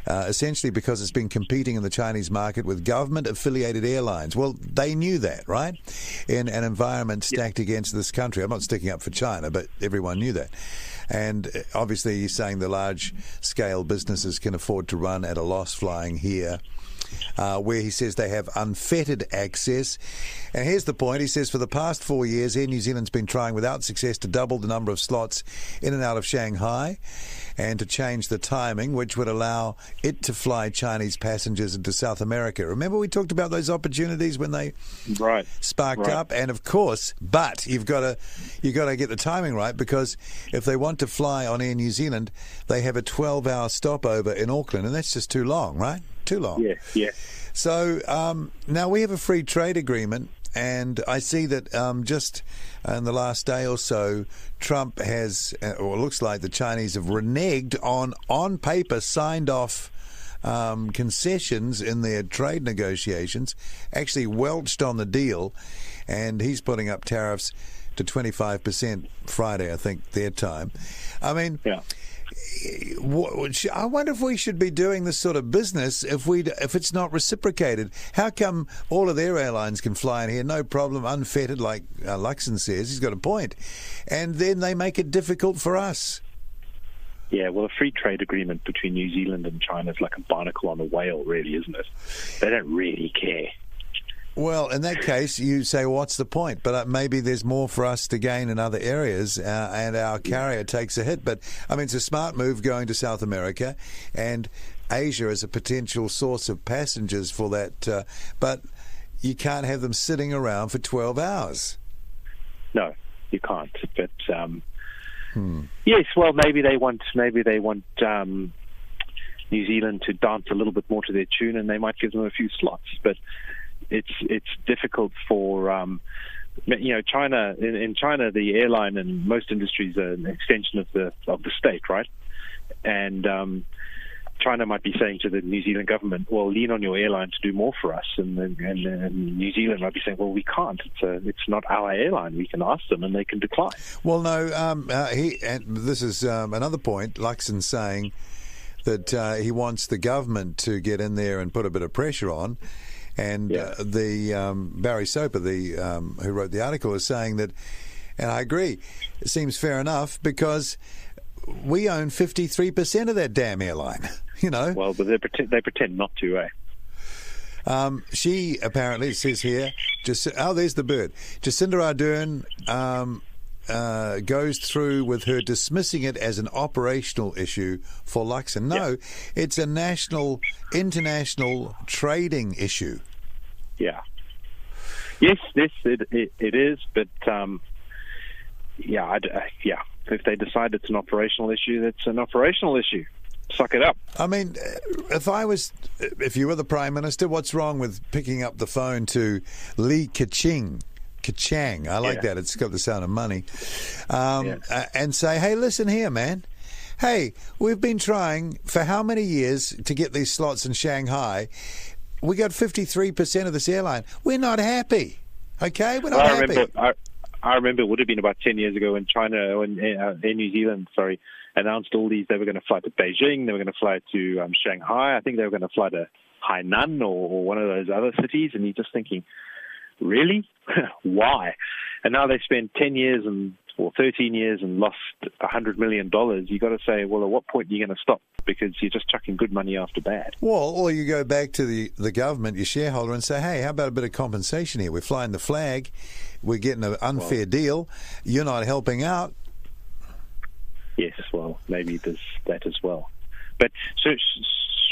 essentially because it's been competing in the Chinese market with government-affiliated airlines. Well, they knew that, right? In an environment stacked against this country. I'm not sticking up for China, but everyone knew that. And obviously he's saying the large-scale businesses can afford to run at a loss flying here, where he says they have unfettered access. And here's the point. He says for the past 4 years, Air New Zealand's been trying without success to double the number of slots in and out of Shanghai and to change the timing, which would allow it to fly Chinese passengers into South America. Remember we talked about those opportunities when they sparked up? And of course, but you've got to get the timing right, because if they want to fly on Air New Zealand, they have a 12-hour stopover in Auckland, and that's just too long, right? Too long. Yeah. So now we have a free trade agreement, And I see that just in the last day or so, Trump has, or it looks like the Chinese have reneged on paper, signed off concessions in their trade negotiations, actually welched on the deal, and he's putting up tariffs to 25% Friday, I think, their time. I mean, I wonder if we should be doing this sort of business if it's not reciprocated. How come all of their airlines can fly in here, no problem, unfettered, like Luxon says? He's got a point. And then they make it difficult for us. Yeah, well, a free trade agreement between New Zealand and China is like a barnacle on a whale, really, isn't it? They don't really care. Well, in that case, you say, well, what's the point? But maybe there's more for us to gain in other areas, and our carrier takes a hit. But, I mean, it's a smart move going to South America, and Asia is a potential source of passengers for that. But you can't have them sitting around for 12 hours. No, you can't. But, yes, well, maybe they want New Zealand to dance a little bit more to their tune, and they might give them a few slots. But it's difficult for China. In China, the airline and most industries are an extension of the state, right? And China might be saying to the New Zealand government, "Well, lean on your airline to do more for us," and New Zealand might be saying, "Well, we can't. It's not our airline. We can ask them, and they can decline." Well, no. This is another point. Luxon saying that he wants the government to get in there and put a bit of pressure on. And the Barry Soper, who wrote the article, is saying that, and I agree, it seems fair enough because we own 53% of that damn airline. You know. Well, but they pretend not to, eh? She apparently, it says here, there's the bird. Jacinda Ardern goes through with her dismissing it as an operational issue for Luxon. No, it's a international trading issue. Yeah. Yes, it is, but if they decide it's an operational issue, that's an operational issue. Suck it up. I mean, if you were the Prime Minister, what's wrong with picking up the phone to Li Keqiang? I like that. It's got the sound of money. And say, hey, listen here, man. Hey, we've been trying for how many years to get these slots in Shanghai? We got 53% of this airline. We're not happy. Okay? We're not happy. I remember it would have been about 10 years ago when China, in New Zealand, announced all these. They were going to fly to Beijing. They were going to fly to Shanghai. I think they were going to fly to Hainan or one of those other cities. And you're just thinking, really? Why? And now they spent 10 years or 13 years and lost $100 million. You got to say, well, at what point are you going to stop? Because you're just chucking good money after bad. Well, or you go back to the government, your shareholder, and say, hey, how about a bit of compensation here? We're flying the flag. We're getting an unfair deal. You're not helping out. Yes, well, maybe there's that as well. But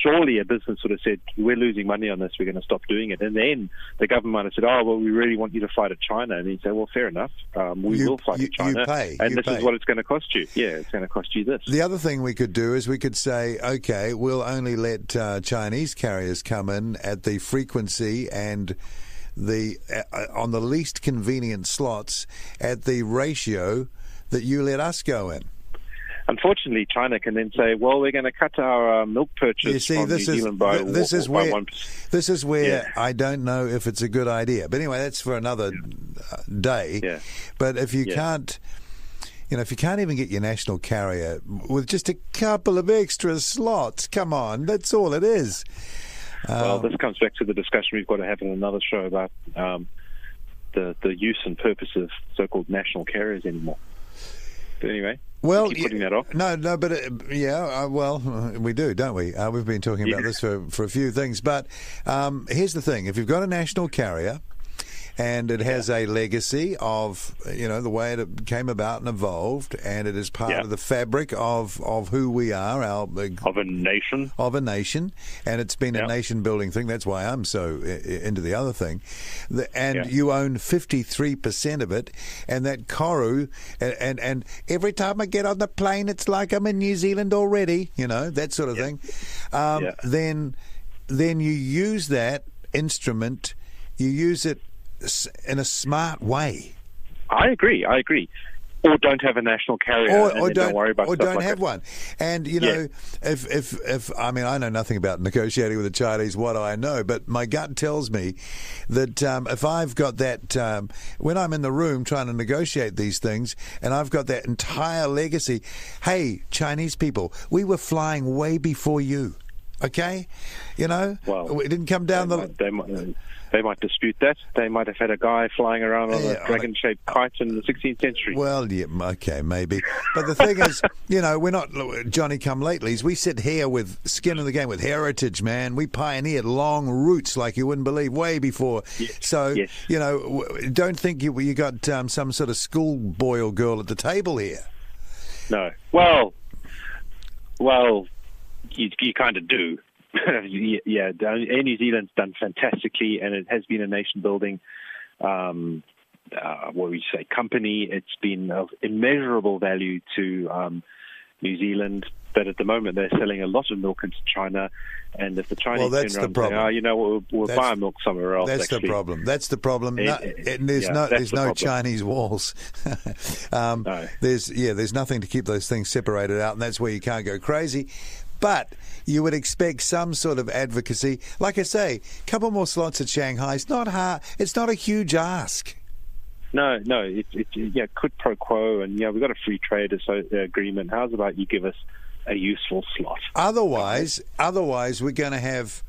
surely a business sort of said, we're losing money on this, we're going to stop doing it. And then the government might have said, oh, well, we really want you to fly to China. And he'd say, well, fair enough. We will fly to China. This is what it's going to cost you. Yeah, it's going to cost you this. The other thing we could do is we could say, okay, we'll only let Chinese carriers come in at the frequency and on the least convenient slots at the ratio that you let us go in. Unfortunately, China can then say, well, we're going to cut our milk purchase from New Zealand by 1%. This is where I don't know if it's a good idea. But anyway, that's for another day. Yeah. But if you can't, if you can't even get your national carrier with just a couple of extra slots, come on, that's all it is. Well, this comes back to the discussion we've got to have in another show about the use and purpose of so-called national carriers anymore. But anyway... Well, keep putting that off. No, but we do, don't we? We've been talking about this for a few things. But here's the thing. If you've got a national carrier and it has a legacy of, the way it came about and evolved, and it is part of the fabric of who we are, of a nation, and it's been a nation-building thing. That's why I'm so into the other thing. And you own 53% of it, and that Koru, and every time I get on the plane, it's like I'm in New Zealand already, that sort of thing. Then you use that instrument, you use it in a smart way. I agree. Or don't have a national carrier, or don't worry about or stuff don't like have that. one. And if I mean, I know nothing about negotiating with the Chinese. What do I know? But my gut tells me that if I've got that, when I'm in the room trying to negotiate these things, and I've got that entire legacy. Hey, Chinese people, we were flying way before you. Okay, Well, it didn't come down They might dispute that. They might have had a guy flying around on a dragon-shaped kite in the 16th century. Well, yeah, okay, maybe. But the thing is, we're not Johnny-come-latelys. We sit here with skin in the game, with heritage, man. We pioneered long routes like you wouldn't believe, way before. Yes. So, yes. Don't think you got some sort of schoolboy or girl at the table here. No. Well, you kind of do. Yeah, Air New Zealand's done fantastically, and it has been a nation-building, company. It's been of immeasurable value to New Zealand, but at the moment they're selling a lot of milk into China, and if the Chinese turn around and say, we'll buy our milk somewhere else. That's the problem. That's the problem. There's no Chinese walls. No. There's nothing to keep those things separated out, and that's where you can't go crazy. But you would expect some sort of advocacy. Like I say, a couple more slots at Shanghai. It's not hard. It's not a huge ask. No. It's quid pro quo, and we've got a free trade agreement. How's about you give us a useful slot? Otherwise, we're going to have,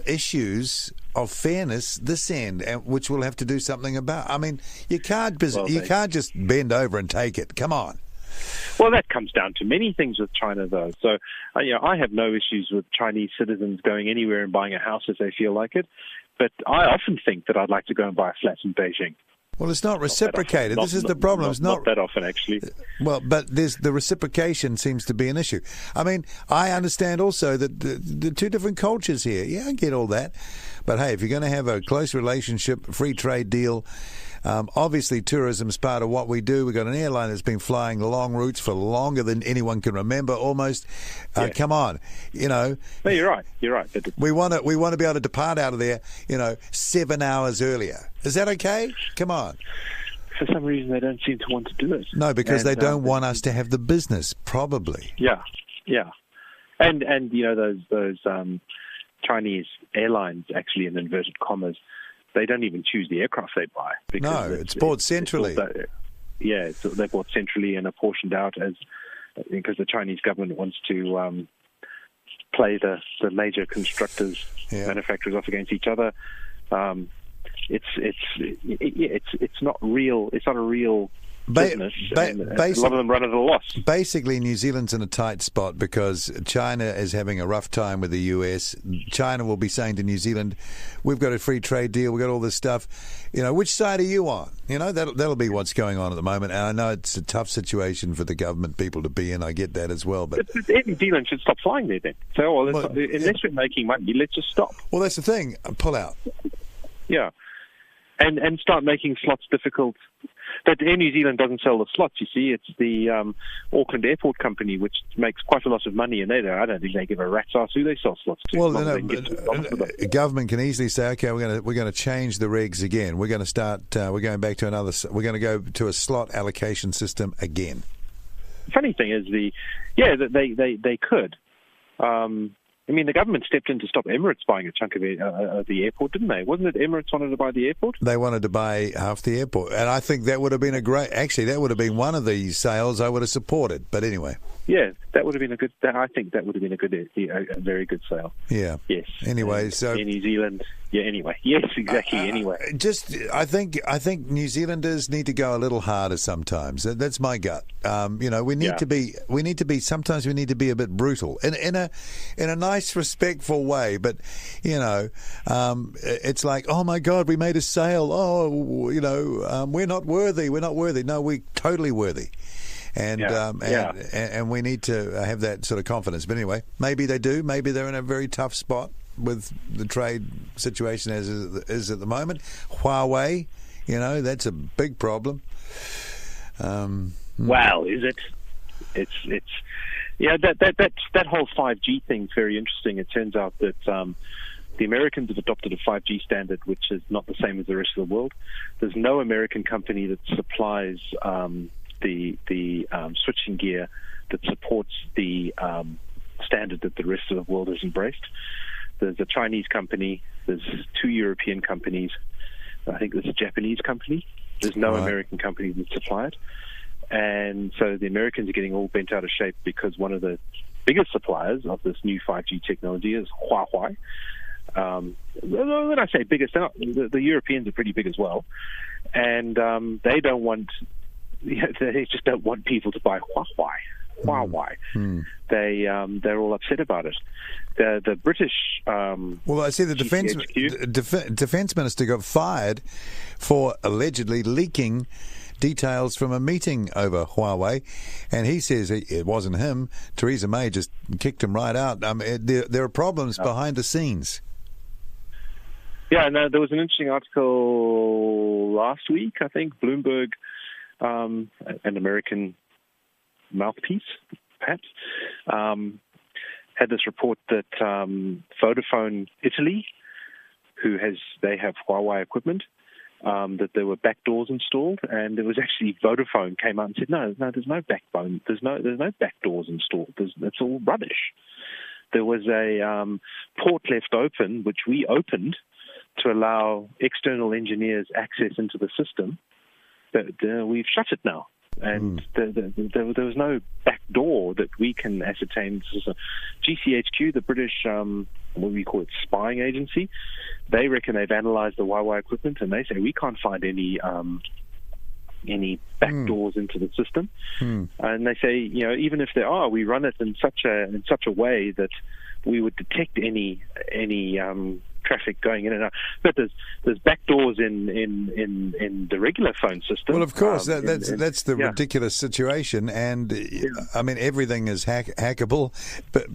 issues of fairness this end, which we'll have to do something about. I mean, you can't just bend over and take it. Come on. Well, that comes down to many things with China, though. So, I have no issues with Chinese citizens going anywhere and buying a house if they feel like it. But I often think that I'd like to go and buy a flat in Beijing. Well, it's not reciprocated. This is the problem. It's not that often, actually. Well, but the reciprocation seems to be an issue. I mean, I understand also that the two different cultures here. Yeah, I get all that. But, hey, if you're going to have a close relationship, free trade deal, obviously tourism's part of what we do. We've got an airline that's been flying long routes for longer than anyone can remember, almost. Come on, No, you're right. We want to be able to depart out of there, 7 hours earlier. Is that okay? Come on. For some reason, they don't seem to want to do it. No, because they don't want us to have the business, probably. Yeah. And those Chinese airlines, actually, in inverted commas, they don't even choose the aircraft they buy. No, it's bought centrally. They're bought centrally and apportioned out because the Chinese government wants to play the major constructors, manufacturers off against each other. It's not real. It's not a real business. A lot of them run at a loss. Basically, New Zealand's in a tight spot because China is having a rough time with the US. China will be saying to New Zealand, "We've got a free trade deal. We've got all this stuff. Which side are you on?" That'll be what's going on at the moment. And I know it's a tough situation for the government people to be in. I get that as well. But New Zealand should stop flying there then. So, unless we're making money, let's just stop. Well, that's the thing. Pull out. Yeah, and start making slots difficult. But Air New Zealand doesn't sell the slots, you see. It's the Auckland Airport Company, which makes quite a lot of money, and I don't think they give a rat's ass who they sell slots to. Well, the government can easily say, okay, we're going to change the regs again. We're going to start. We're going back to we're going to go to a slot allocation system again. The funny thing is they could. The government stepped in to stop Emirates buying a chunk of the airport, didn't they? Wasn't it Emirates wanted to buy the airport? They wanted to buy half the airport. And I think that would have been that would have been one of the sales I would have supported. But anyway. Yeah, that would have been I think that would have been a very good sale. Yeah. Yes. Anyway, so. In New Zealand. Yeah, anyway. Yes, exactly, anyway. I think New Zealanders need to go a little harder sometimes. That's my gut. We need to be sometimes we need to be a bit brutal in a nice, respectful way. But, it's like, oh my God, we made a sale. Oh, we're not worthy. We're not worthy. No, we're totally worthy. And we need to have that sort of confidence. But anyway, maybe they do. Maybe they're in a very tough spot with the trade situation as it is at the moment. Huawei, that's a big problem. Well, is it? It's that whole 5G thing is very interesting. It turns out that The Americans have adopted a 5G standard, which is not the same as the rest of the world. There's no American company that supplies the switching gear that supports the standard that the rest of the world has embraced. There's a Chinese company. There's 2 European companies. I think there's a Japanese company. There's no American company that supply it. And so the Americans are getting all bent out of shape because one of the biggest suppliers of this new 5G technology is Huawei. When I say biggest, the Europeans are pretty big as well. And they don't want, they just don't want people to buy Huawei. They're all upset about it. The British. Well, I see the defense minister got fired for allegedly leaking details from a meeting over Huawei, and he says it wasn't him. Theresa May just kicked him right out. There are problems behind the scenes. Yeah, no, there was an interesting article last week. I think Bloomberg, an American mouthpiece, perhaps, had this report that Vodafone Italy, they have Huawei equipment, that there were backdoors installed, and it was actually Vodafone came out and said, no, there's no backbone, there's no backdoors installed. It's all rubbish. There was a port left open, which we opened to allow external engineers access into the system, but we've shut it now. And there was no back door that we can ascertain. GCHQ, the British, what we call it, spying agency, they reckon they've analysed the Huawei equipment, and they say we can't find any back doors into the system. And they say, even if there are, we run it in such a way that we would detect any traffic going in and out. But there's backdoors in the regular phone system. Well, of course, that's the ridiculous situation, and I mean everything is hackable. But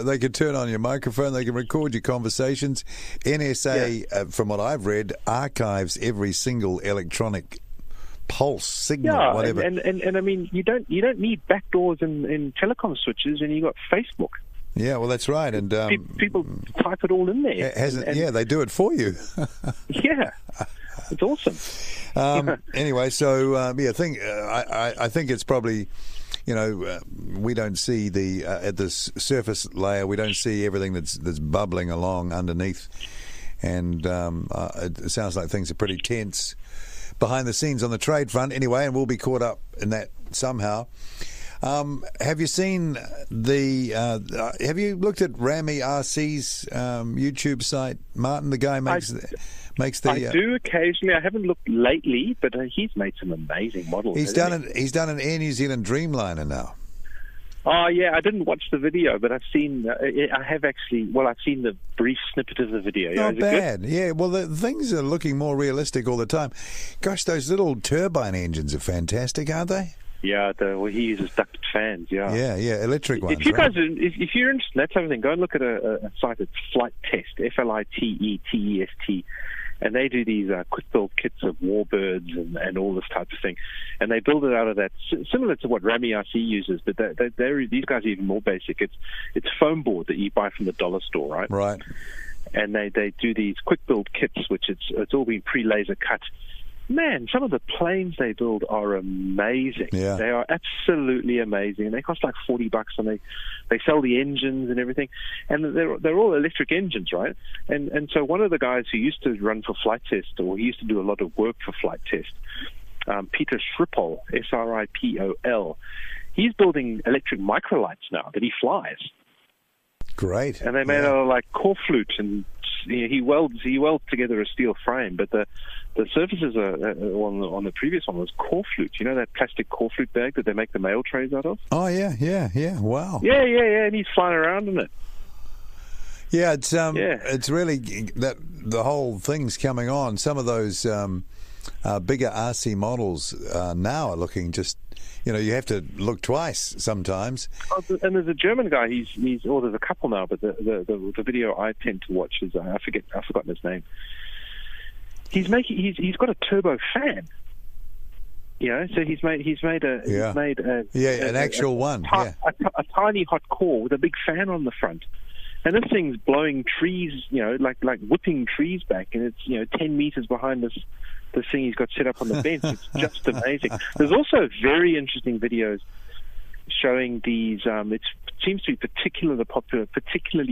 they can turn on your microphone, they can record your conversations. NSA, from what I've read, archives every single electronic pulse signal, whatever. And I mean, you don't need backdoors in telecom switches, and you got Facebook. Yeah, well, that's right, and people type it all in there. They do it for you. Yeah, it's awesome. Anyway, so I think it's probably, we don't see the at the surface layer. We don't see everything that's bubbling along underneath, and it sounds like things are pretty tense behind the scenes on the trade front. Anyway, and we'll be caught up in that somehow. Have you seen have you looked at Rami RC's YouTube site? Martin, the guy makes the. I do occasionally. I haven't looked lately, but he's made some amazing models. He's done an Air New Zealand Dreamliner now. Oh yeah, I didn't watch the video, but I've seen. I have actually. Well, I've seen the brief snippet of the video. Not bad. Yeah. Well, the things are looking more realistic all the time. Gosh, those little turbine engines are fantastic, aren't they? Yeah, he uses ducted fans. Yeah, electric ones. If you guys, if you're interested in that type of thing, go and look at a site that's Flight Test, FLITETEST, and they do these quick build kits of warbirds and all this type of thing, and they build it out of that, similar to what Rami RC uses, but these guys are even more basic. It's foam board that you buy from the dollar store, right? Right. And they do these quick build kits, which it's all been pre-laser cut. Man, some of the planes they build are amazing. Yeah. They are absolutely amazing. And they cost like $40, and they sell the engines and everything. And they're all electric engines, right? And so one of the guys who used to run for Flight Test, or he used to do a lot of work for Flight Test, Peter Sripol, Sripol, he's building electric microlights now that he flies. Great. And they made out of like core flute, and he welds together a steel frame, but the surfaces on the previous one was core flute. You know that plastic core flute bag that they make the mail trays out of? Oh yeah. Wow. Yeah. And he's flying around in it. Yeah, it's really that the whole thing's coming on. Some of those bigger RC models now are looking just. You have to look twice sometimes. Oh, and there's a German guy. There's a couple now, but the video I tend to watch is I've forgotten his name. He's got a turbo fan. So he's made an actual one. A tiny hot core with a big fan on the front. And this thing's blowing trees, like whipping trees back, and it's 10 meters behind this thing he's got set up on the fence. It's just amazing. There's also very interesting videos showing these. It seems to be particularly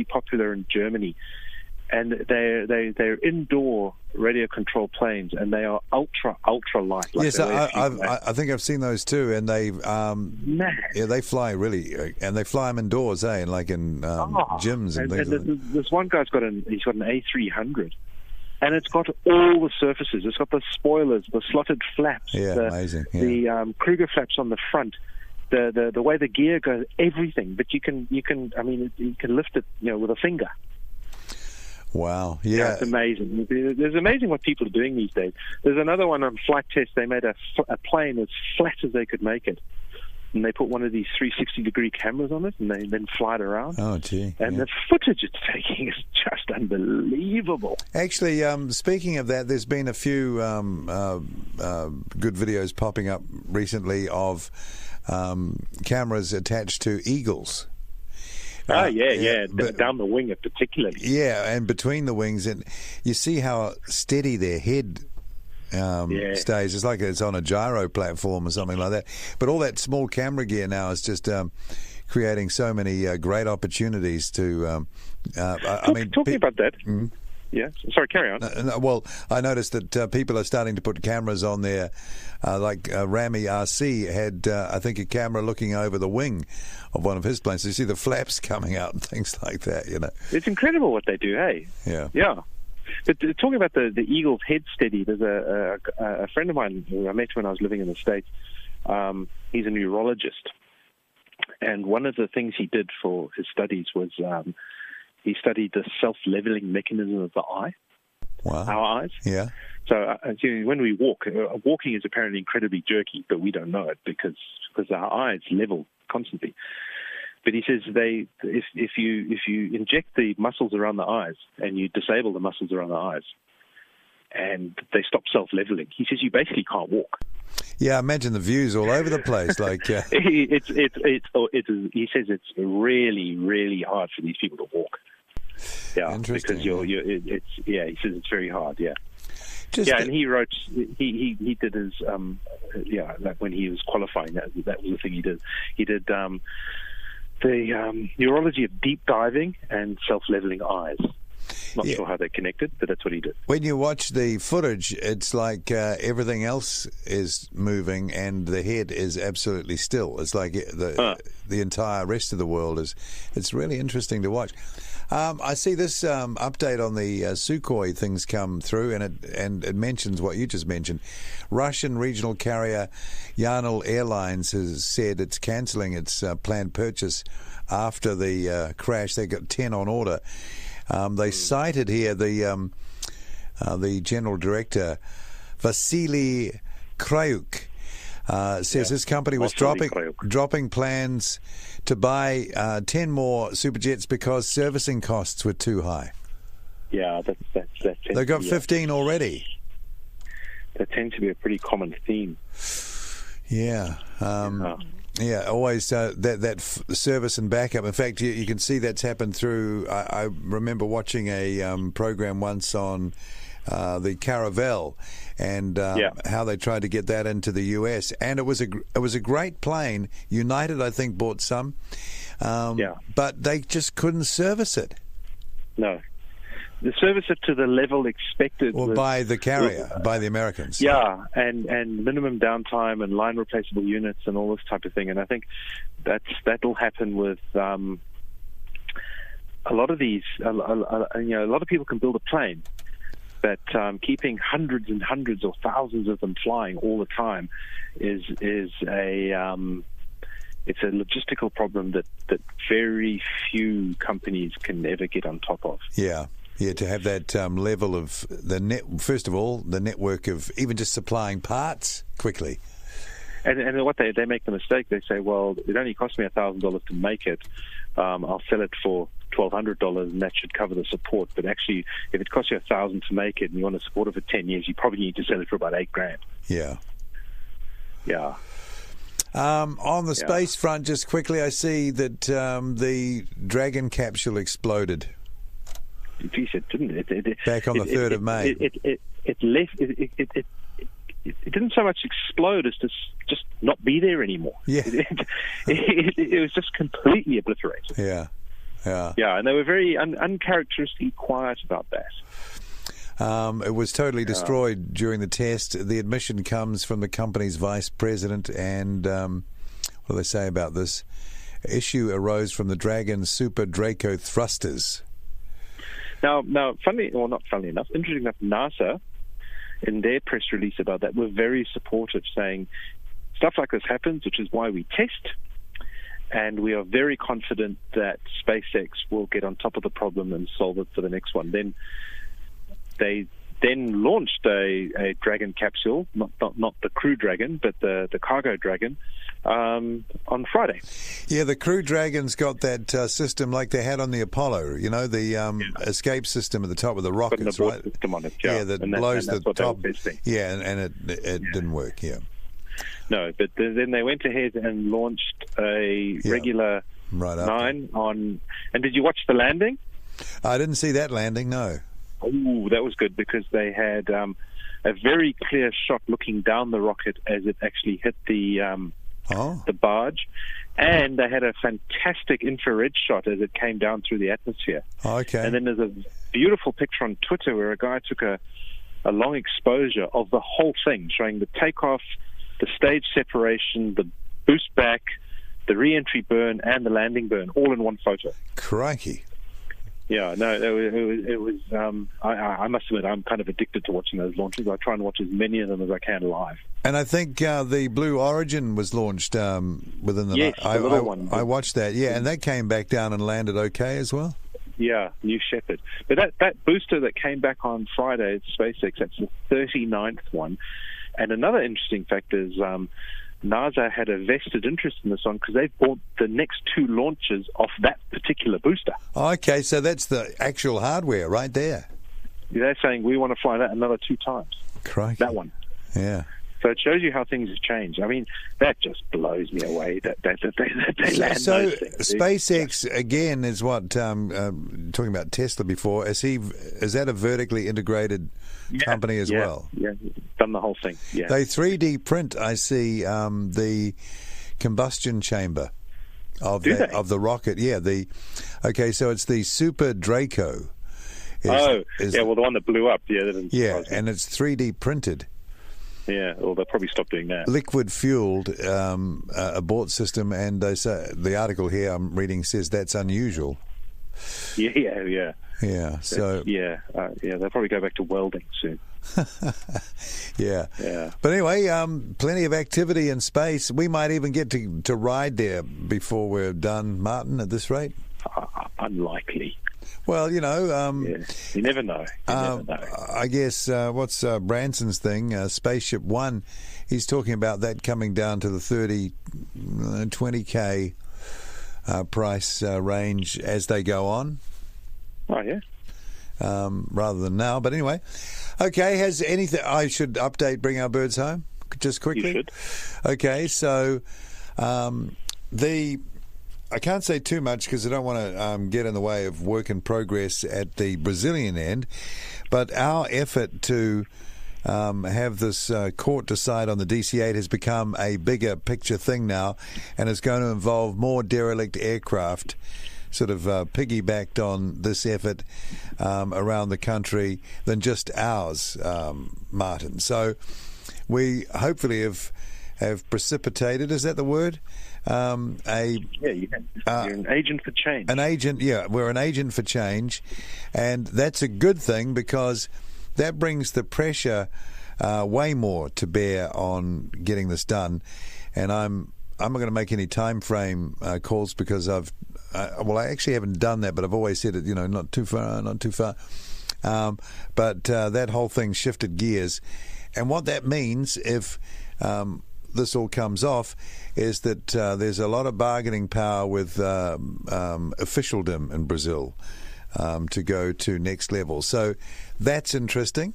popular in Germany, and they're indoor radio controlled planes, and they are ultra light. Like yes, I think I've seen those too, and they they fly really, and they fly them indoors, and like in gyms and things. And this one guy's got an A300. And it's got all the surfaces. It's got the spoilers, the slotted flaps, amazing. Yeah. The Kruger flaps on the front, the way the gear goes, everything. But you can lift it, with a finger. Wow! Yeah, it's amazing. It's amazing what people are doing these days. There's another one on flight test. They made a plane as flat as they could make it. And they put one of these 360-degree cameras on it, and they then fly it around. Oh, gee. And the footage it's taking is just unbelievable. Actually, speaking of that, there's been a few good videos popping up recently of cameras attached to eagles. Down the wing particularly. Yeah, and between the wings. And you see how steady their head stays. It's like it's on a gyro platform or something like that. But all that small camera gear now is just creating so many great opportunities to. Talking about that. Mm-hmm. Yeah. Sorry, carry on. Well, I noticed that people are starting to put cameras on there, like Rami RC had, I think, a camera looking over the wing of one of his planes. So you see the flaps coming out and things like that. It's incredible what they do. Hey. Yeah. Yeah. But talking about the eagle's head steady, there's a friend of mine who I met when I was living in the States. He's a neurologist. And one of the things he did for his studies was he studied the self-leveling mechanism of the eye, our eyes. Yeah. So when we walk, walking is apparently incredibly jerky, but we don't know it because our eyes level constantly. But he says if you inject the muscles around the eyes and you disable the muscles around the eyes, and they stop self-leveling, he says you basically can't walk. Yeah, imagine the views all over the place. Like he says it's really, really hard for these people to walk. Yeah, because he says it's very hard. Yeah. And he wrote. He did his like when he was qualifying. That was the thing he did. He did the neurology of deep diving and self-leveling eyes. Not sure how they're connected, but that's what he did. When you watch the footage, it's like everything else is moving and the head is absolutely still. It's like the entire rest of the world is. It's really interesting to watch. I see this update on the Sukhoi things come through, and it mentions what you just mentioned. Russian regional carrier Yanal Airlines has said it's cancelling its planned purchase after the crash. They got 10 on order. They cited here the general director, Vasily Krayuk, says his company was dropping plans to buy 10 more SuperJets because servicing costs were too high. Yeah, that's they got 15 already. That tends to be a pretty common theme. Yeah. Yeah, always that service and backup. In fact, you can see that's happened through. I remember watching a program once on the Caravelle and how they tried to get that into the US, and it was a great plane. United, I think, bought some, but they just couldn't service it. No. The service it to the level expected by the carrier, by the Americans. Yeah, and minimum downtime and line replaceable units and all this type of thing. And I think that'll happen with a lot of these. A lot of people can build a plane, but keeping hundreds and hundreds or thousands of them flying all the time is a it's a logistical problem that very few companies can ever get on top of. Yeah. Yeah, to have that level of first of all, the network of even just supplying parts quickly. And what they make the mistake, they say, well, it only cost me $1,000 to make it. I'll sell it for $1,200, and that should cover the support. But actually, if it costs you $1,000 to make it, and you want to support it for 10 years, you probably need to sell it for about $8,000. Yeah. Yeah. On the space front, just quickly, I see that the Dragon capsule exploded. Geez, it didn't. Back on the 3rd of May. It left. It didn't so much explode as to just not be there anymore. Yeah. It was just completely obliterated. Yeah. And they were very uncharacteristically quiet about that. It was totally destroyed during the test. The admission comes from the company's vice president, and what do they say about this? Issue arose from the Dragon Super Draco thrusters. Now, not funnily enough, interesting enough, NASA, in their press release about that, were very supportive, saying stuff like this happens, which is why we test, and we are very confident that SpaceX will get on top of the problem and solve it for the next one. Then they launched a Dragon capsule, not the Crew Dragon, but the Cargo Dragon, on Friday. Yeah, the Crew Dragon's got that system like they had on the Apollo, the escape system at the top of the rockets, right? System on it, that blows the top. Yeah, and it didn't work, No, but then they went ahead and launched a regular 9 on... And did you watch the landing? I didn't see that landing, no. Oh, that was good, because they had a very clear shot looking down the rocket as it actually hit the barge, and they had a fantastic infrared shot as it came down through the atmosphere. Okay. And then there's a beautiful picture on Twitter where a guy took a long exposure of the whole thing, showing the takeoff, the stage separation, the boost back, the re-entry burn, and the landing burn, all in one photo. Crikey. Yeah, no, it was. I must admit, I'm kind of addicted to watching those launches. I try and watch as many of them as I can live. And I think the Blue Origin was launched within the night. The little one. I watched that, and that came back down and landed okay as well. Yeah, New Shepard. But that booster that came back on Friday at SpaceX, that's the 39th one. And another interesting fact is NASA had a vested interest in this one because they've bought the next 2 launches off that particular booster. Okay, so that's the actual hardware right there. They're saying we want to fly that another 2 times. Crikey. That one. Yeah. So it shows you how things have changed. I mean, that just blows me away that they land those things. SpaceX, again, is what, talking about Tesla before, is that a vertically integrated company as well? Yeah, done the whole thing, They 3D print, I see, the combustion chamber of the rocket. Yeah, okay, so it's the Super Draco. The one that blew up. Yeah, and it's 3D printed. Yeah, well, they'll probably stop doing that. Liquid-fueled abort system, and they say, the article here I'm reading says that's unusual. Yeah. So they'll probably go back to welding soon. Yeah. But anyway, plenty of activity in space. We might even get to ride there before we're done, Martin, at this rate. Unlikely. Well, you never know. I guess what's Branson's thing, Spaceship One, he's talking about that coming down to the 20K price range as they go on. Oh, yeah. Rather than now. But anyway, okay, has anything... I should bring our birds home, just quickly. You should. Okay, so I can't say too much because I don't want to get in the way of work in progress at the Brazilian end, but our effort to have this court decide on the DC-8 has become a bigger picture thing now, and it's going to involve more derelict aircraft sort of piggybacked on this effort around the country than just ours, Martin. So we hopefully have precipitated, is that the word? You're an agent for change. We're an agent for change, and that's a good thing because that brings the pressure way more to bear on getting this done. And I'm not going to make any time frame calls because I actually haven't done that, but I've always said it, not too far. But that whole thing shifted gears, and what that means if this all comes off is that there's a lot of bargaining power with officialdom in Brazil to go to next level. So that's interesting.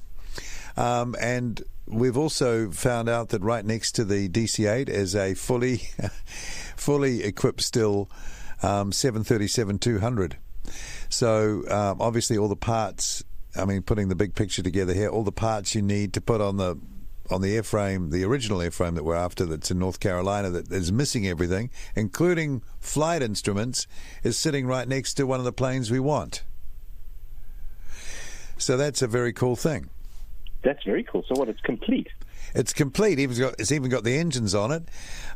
And we've also found out that right next to the DC-8 is a fully equipped still 737-200. So obviously all the parts, I mean, putting the big picture together here, all the parts you need to put on the airframe, the original airframe that we're after, that's in North Carolina, that is missing everything, including flight instruments, is sitting right next to one of the planes we want. So that's a very cool thing. That's very cool. So what? It's complete. It's complete. It's even got the engines on it,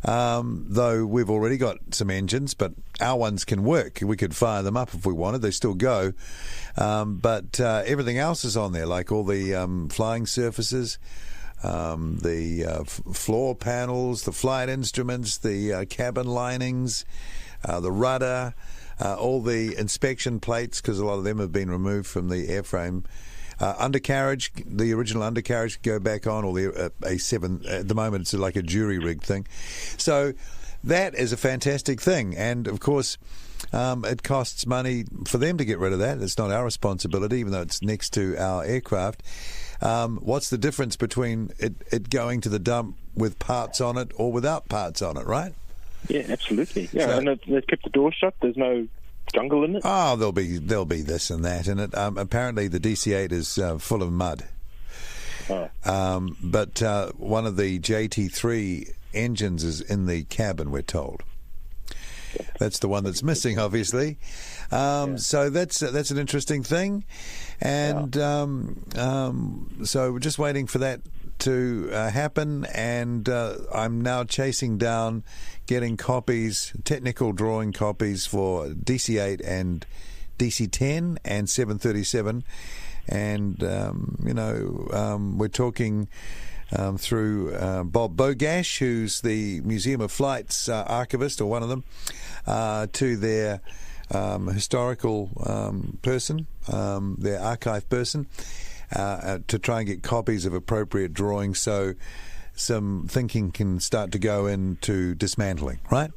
though we've already got some engines, but our ones can work. We could fire them up if we wanted. They still go. But everything else is on there, like all the flying surfaces, the floor panels, the flight instruments, the cabin linings, the rudder, all the inspection plates, because a lot of them have been removed from the airframe. Undercarriage, the original undercarriage go back on, or the A7, at the moment it's like a jury rig thing. So that is a fantastic thing, and of course it costs money for them to get rid of that. It's not our responsibility, even though it's next to our aircraft. What's the difference between it going to the dump with parts on it or without parts on it, right? Yeah, absolutely. Yeah, so, and they've kept the door shut. There's no jungle in it. Oh, there'll be this and that in it. Apparently, the DC-8 is full of mud. Oh. But one of the JT3 engines is in the cabin, we're told. That's the one that's missing, obviously. So that's an interesting thing, and so we're just waiting for that to happen. And I'm now chasing down getting copies, technical drawing copies for DC-8 and DC-10 and 737, and we're talking through Bob Bogash, who's the Museum of Flight's archivist, or one of them, to their historical person, their archive person, to try and get copies of appropriate drawings, so some thinking can start to go into dismantling, right?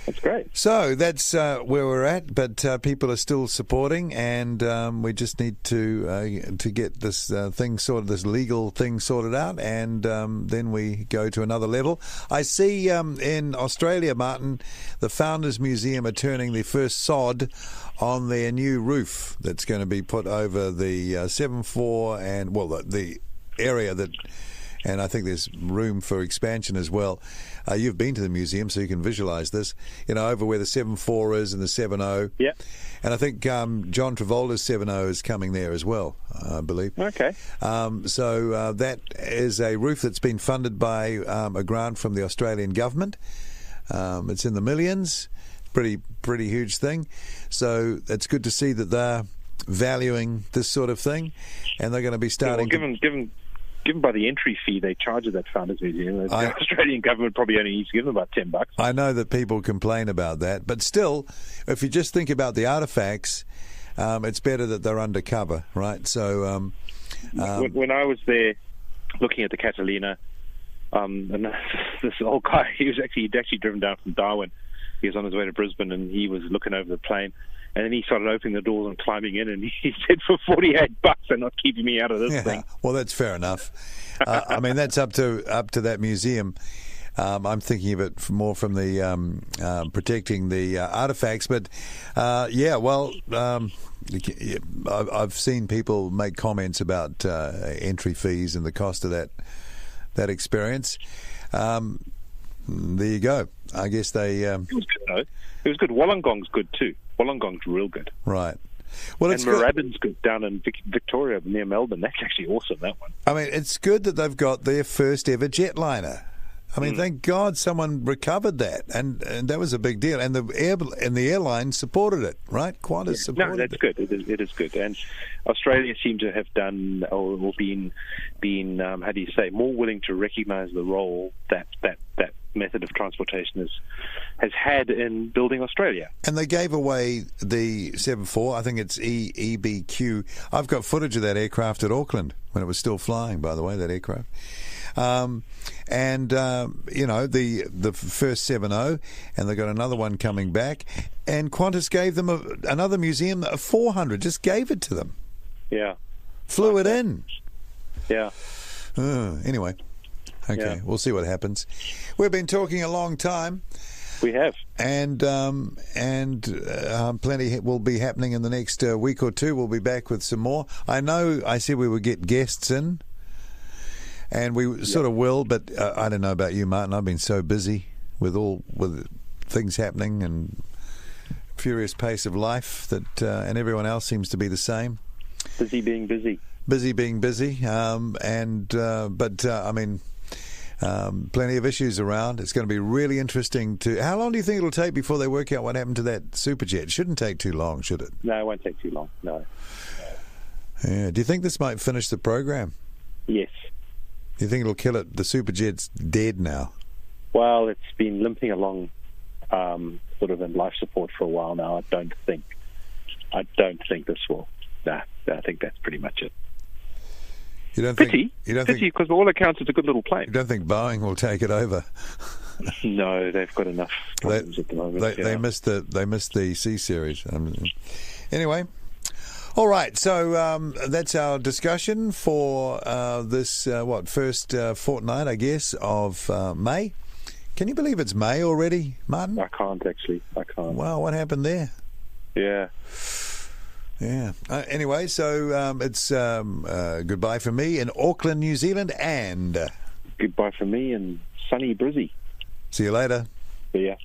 That's great. So that's where we're at, but people are still supporting, and we just need to get this thing sorted, this legal thing sorted out, and then we go to another level. I see in Australia, Martin, the Founders Museum are turning the first sod on their new roof that's going to be put over the 7.4 and, well, the area that... And I think there's room for expansion as well. You've been to the museum, so you can visualise this. Over where the 7.4 is and the 7.0. Yeah. And I think John Travolta's 7.0 is coming there as well, I believe. Okay. So that is a roof that's been funded by a grant from the Australian government. It's in the millions. Pretty huge thing. So it's good to see that they're valuing this sort of thing, and they're going to be starting. Given by the entry fee they charge at that Founders Museum, the Australian government probably only needs to give them about $10. I know that people complain about that, but still, if you just think about the artefacts, it's better that they're undercover, right? So, when I was there looking at the Catalina, and this old guy, he'd actually driven down from Darwin. He was on his way to Brisbane, and he was looking over the plane. And then he started opening the doors and climbing in, and he said, for $48, they're not keeping me out of this thing. Well, that's fair enough. I mean, that's up to that museum. I'm thinking of it more from the protecting the artifacts. But, I've seen people make comments about entry fees and the cost of that experience. There you go. I guess they... It was good, though. It was good. Wollongong's good, too. Wollongong's real good. Right. Well, and Moorabbin's good down in Victoria near Melbourne. That's actually awesome, that one. I mean, it's good that they've got their first ever jetliner. I mean, thank God someone recovered that, and that was a big deal. And the airline supported it, right? Qantas supported it. No, that's good. It is good. And Australia seemed to have done or been how do you say, more willing to recognise the role that method of transportation has had in building Australia. And they gave away the 7.4. I think it's EBQ. I've got footage of that aircraft at Auckland when it was still flying, by the way, that aircraft. The first 7.0, and they got another one coming back, and Qantas gave them another museum, a 400, just gave it to them. Yeah. Flew it in. Yeah. Anyway, okay, Yeah. we'll see what happens. We've been talking a long time. We have. And plenty will be happening in the next week or two. We'll be back with some more. I know I said we would get guests in, and we sort of will, but I don't know about you, Martin. I've been so busy with things happening and furious pace of life that, and everyone else seems to be the same. Busy being busy. Busy being busy, but I mean, plenty of issues around. It's going to be really interesting to... How long do you think it'll take before they work out what happened to that SuperJet? Shouldn't take too long, should it? No, it won't take too long, no. Yeah. Do you think this might finish the program? Yes. Do you think it'll kill it? The SuperJet's dead now. Well, it's been limping along sort of in life support for a while now. I don't think this will. Nah, I think that's pretty much it. You don't Pity, think because by all accounts it's a good little plane. You don't think Boeing will take it over? No, they've got enough problems at the moment. They missed the C series. Anyway, all right. So that's our discussion for this first fortnight, I guess, of May. Can you believe it's May already, Martin? I can't actually. Wow, what happened there? Yeah. Yeah. Anyway, so it's goodbye from me in Auckland, New Zealand, and goodbye from me in sunny Brizzy. See you later. See ya.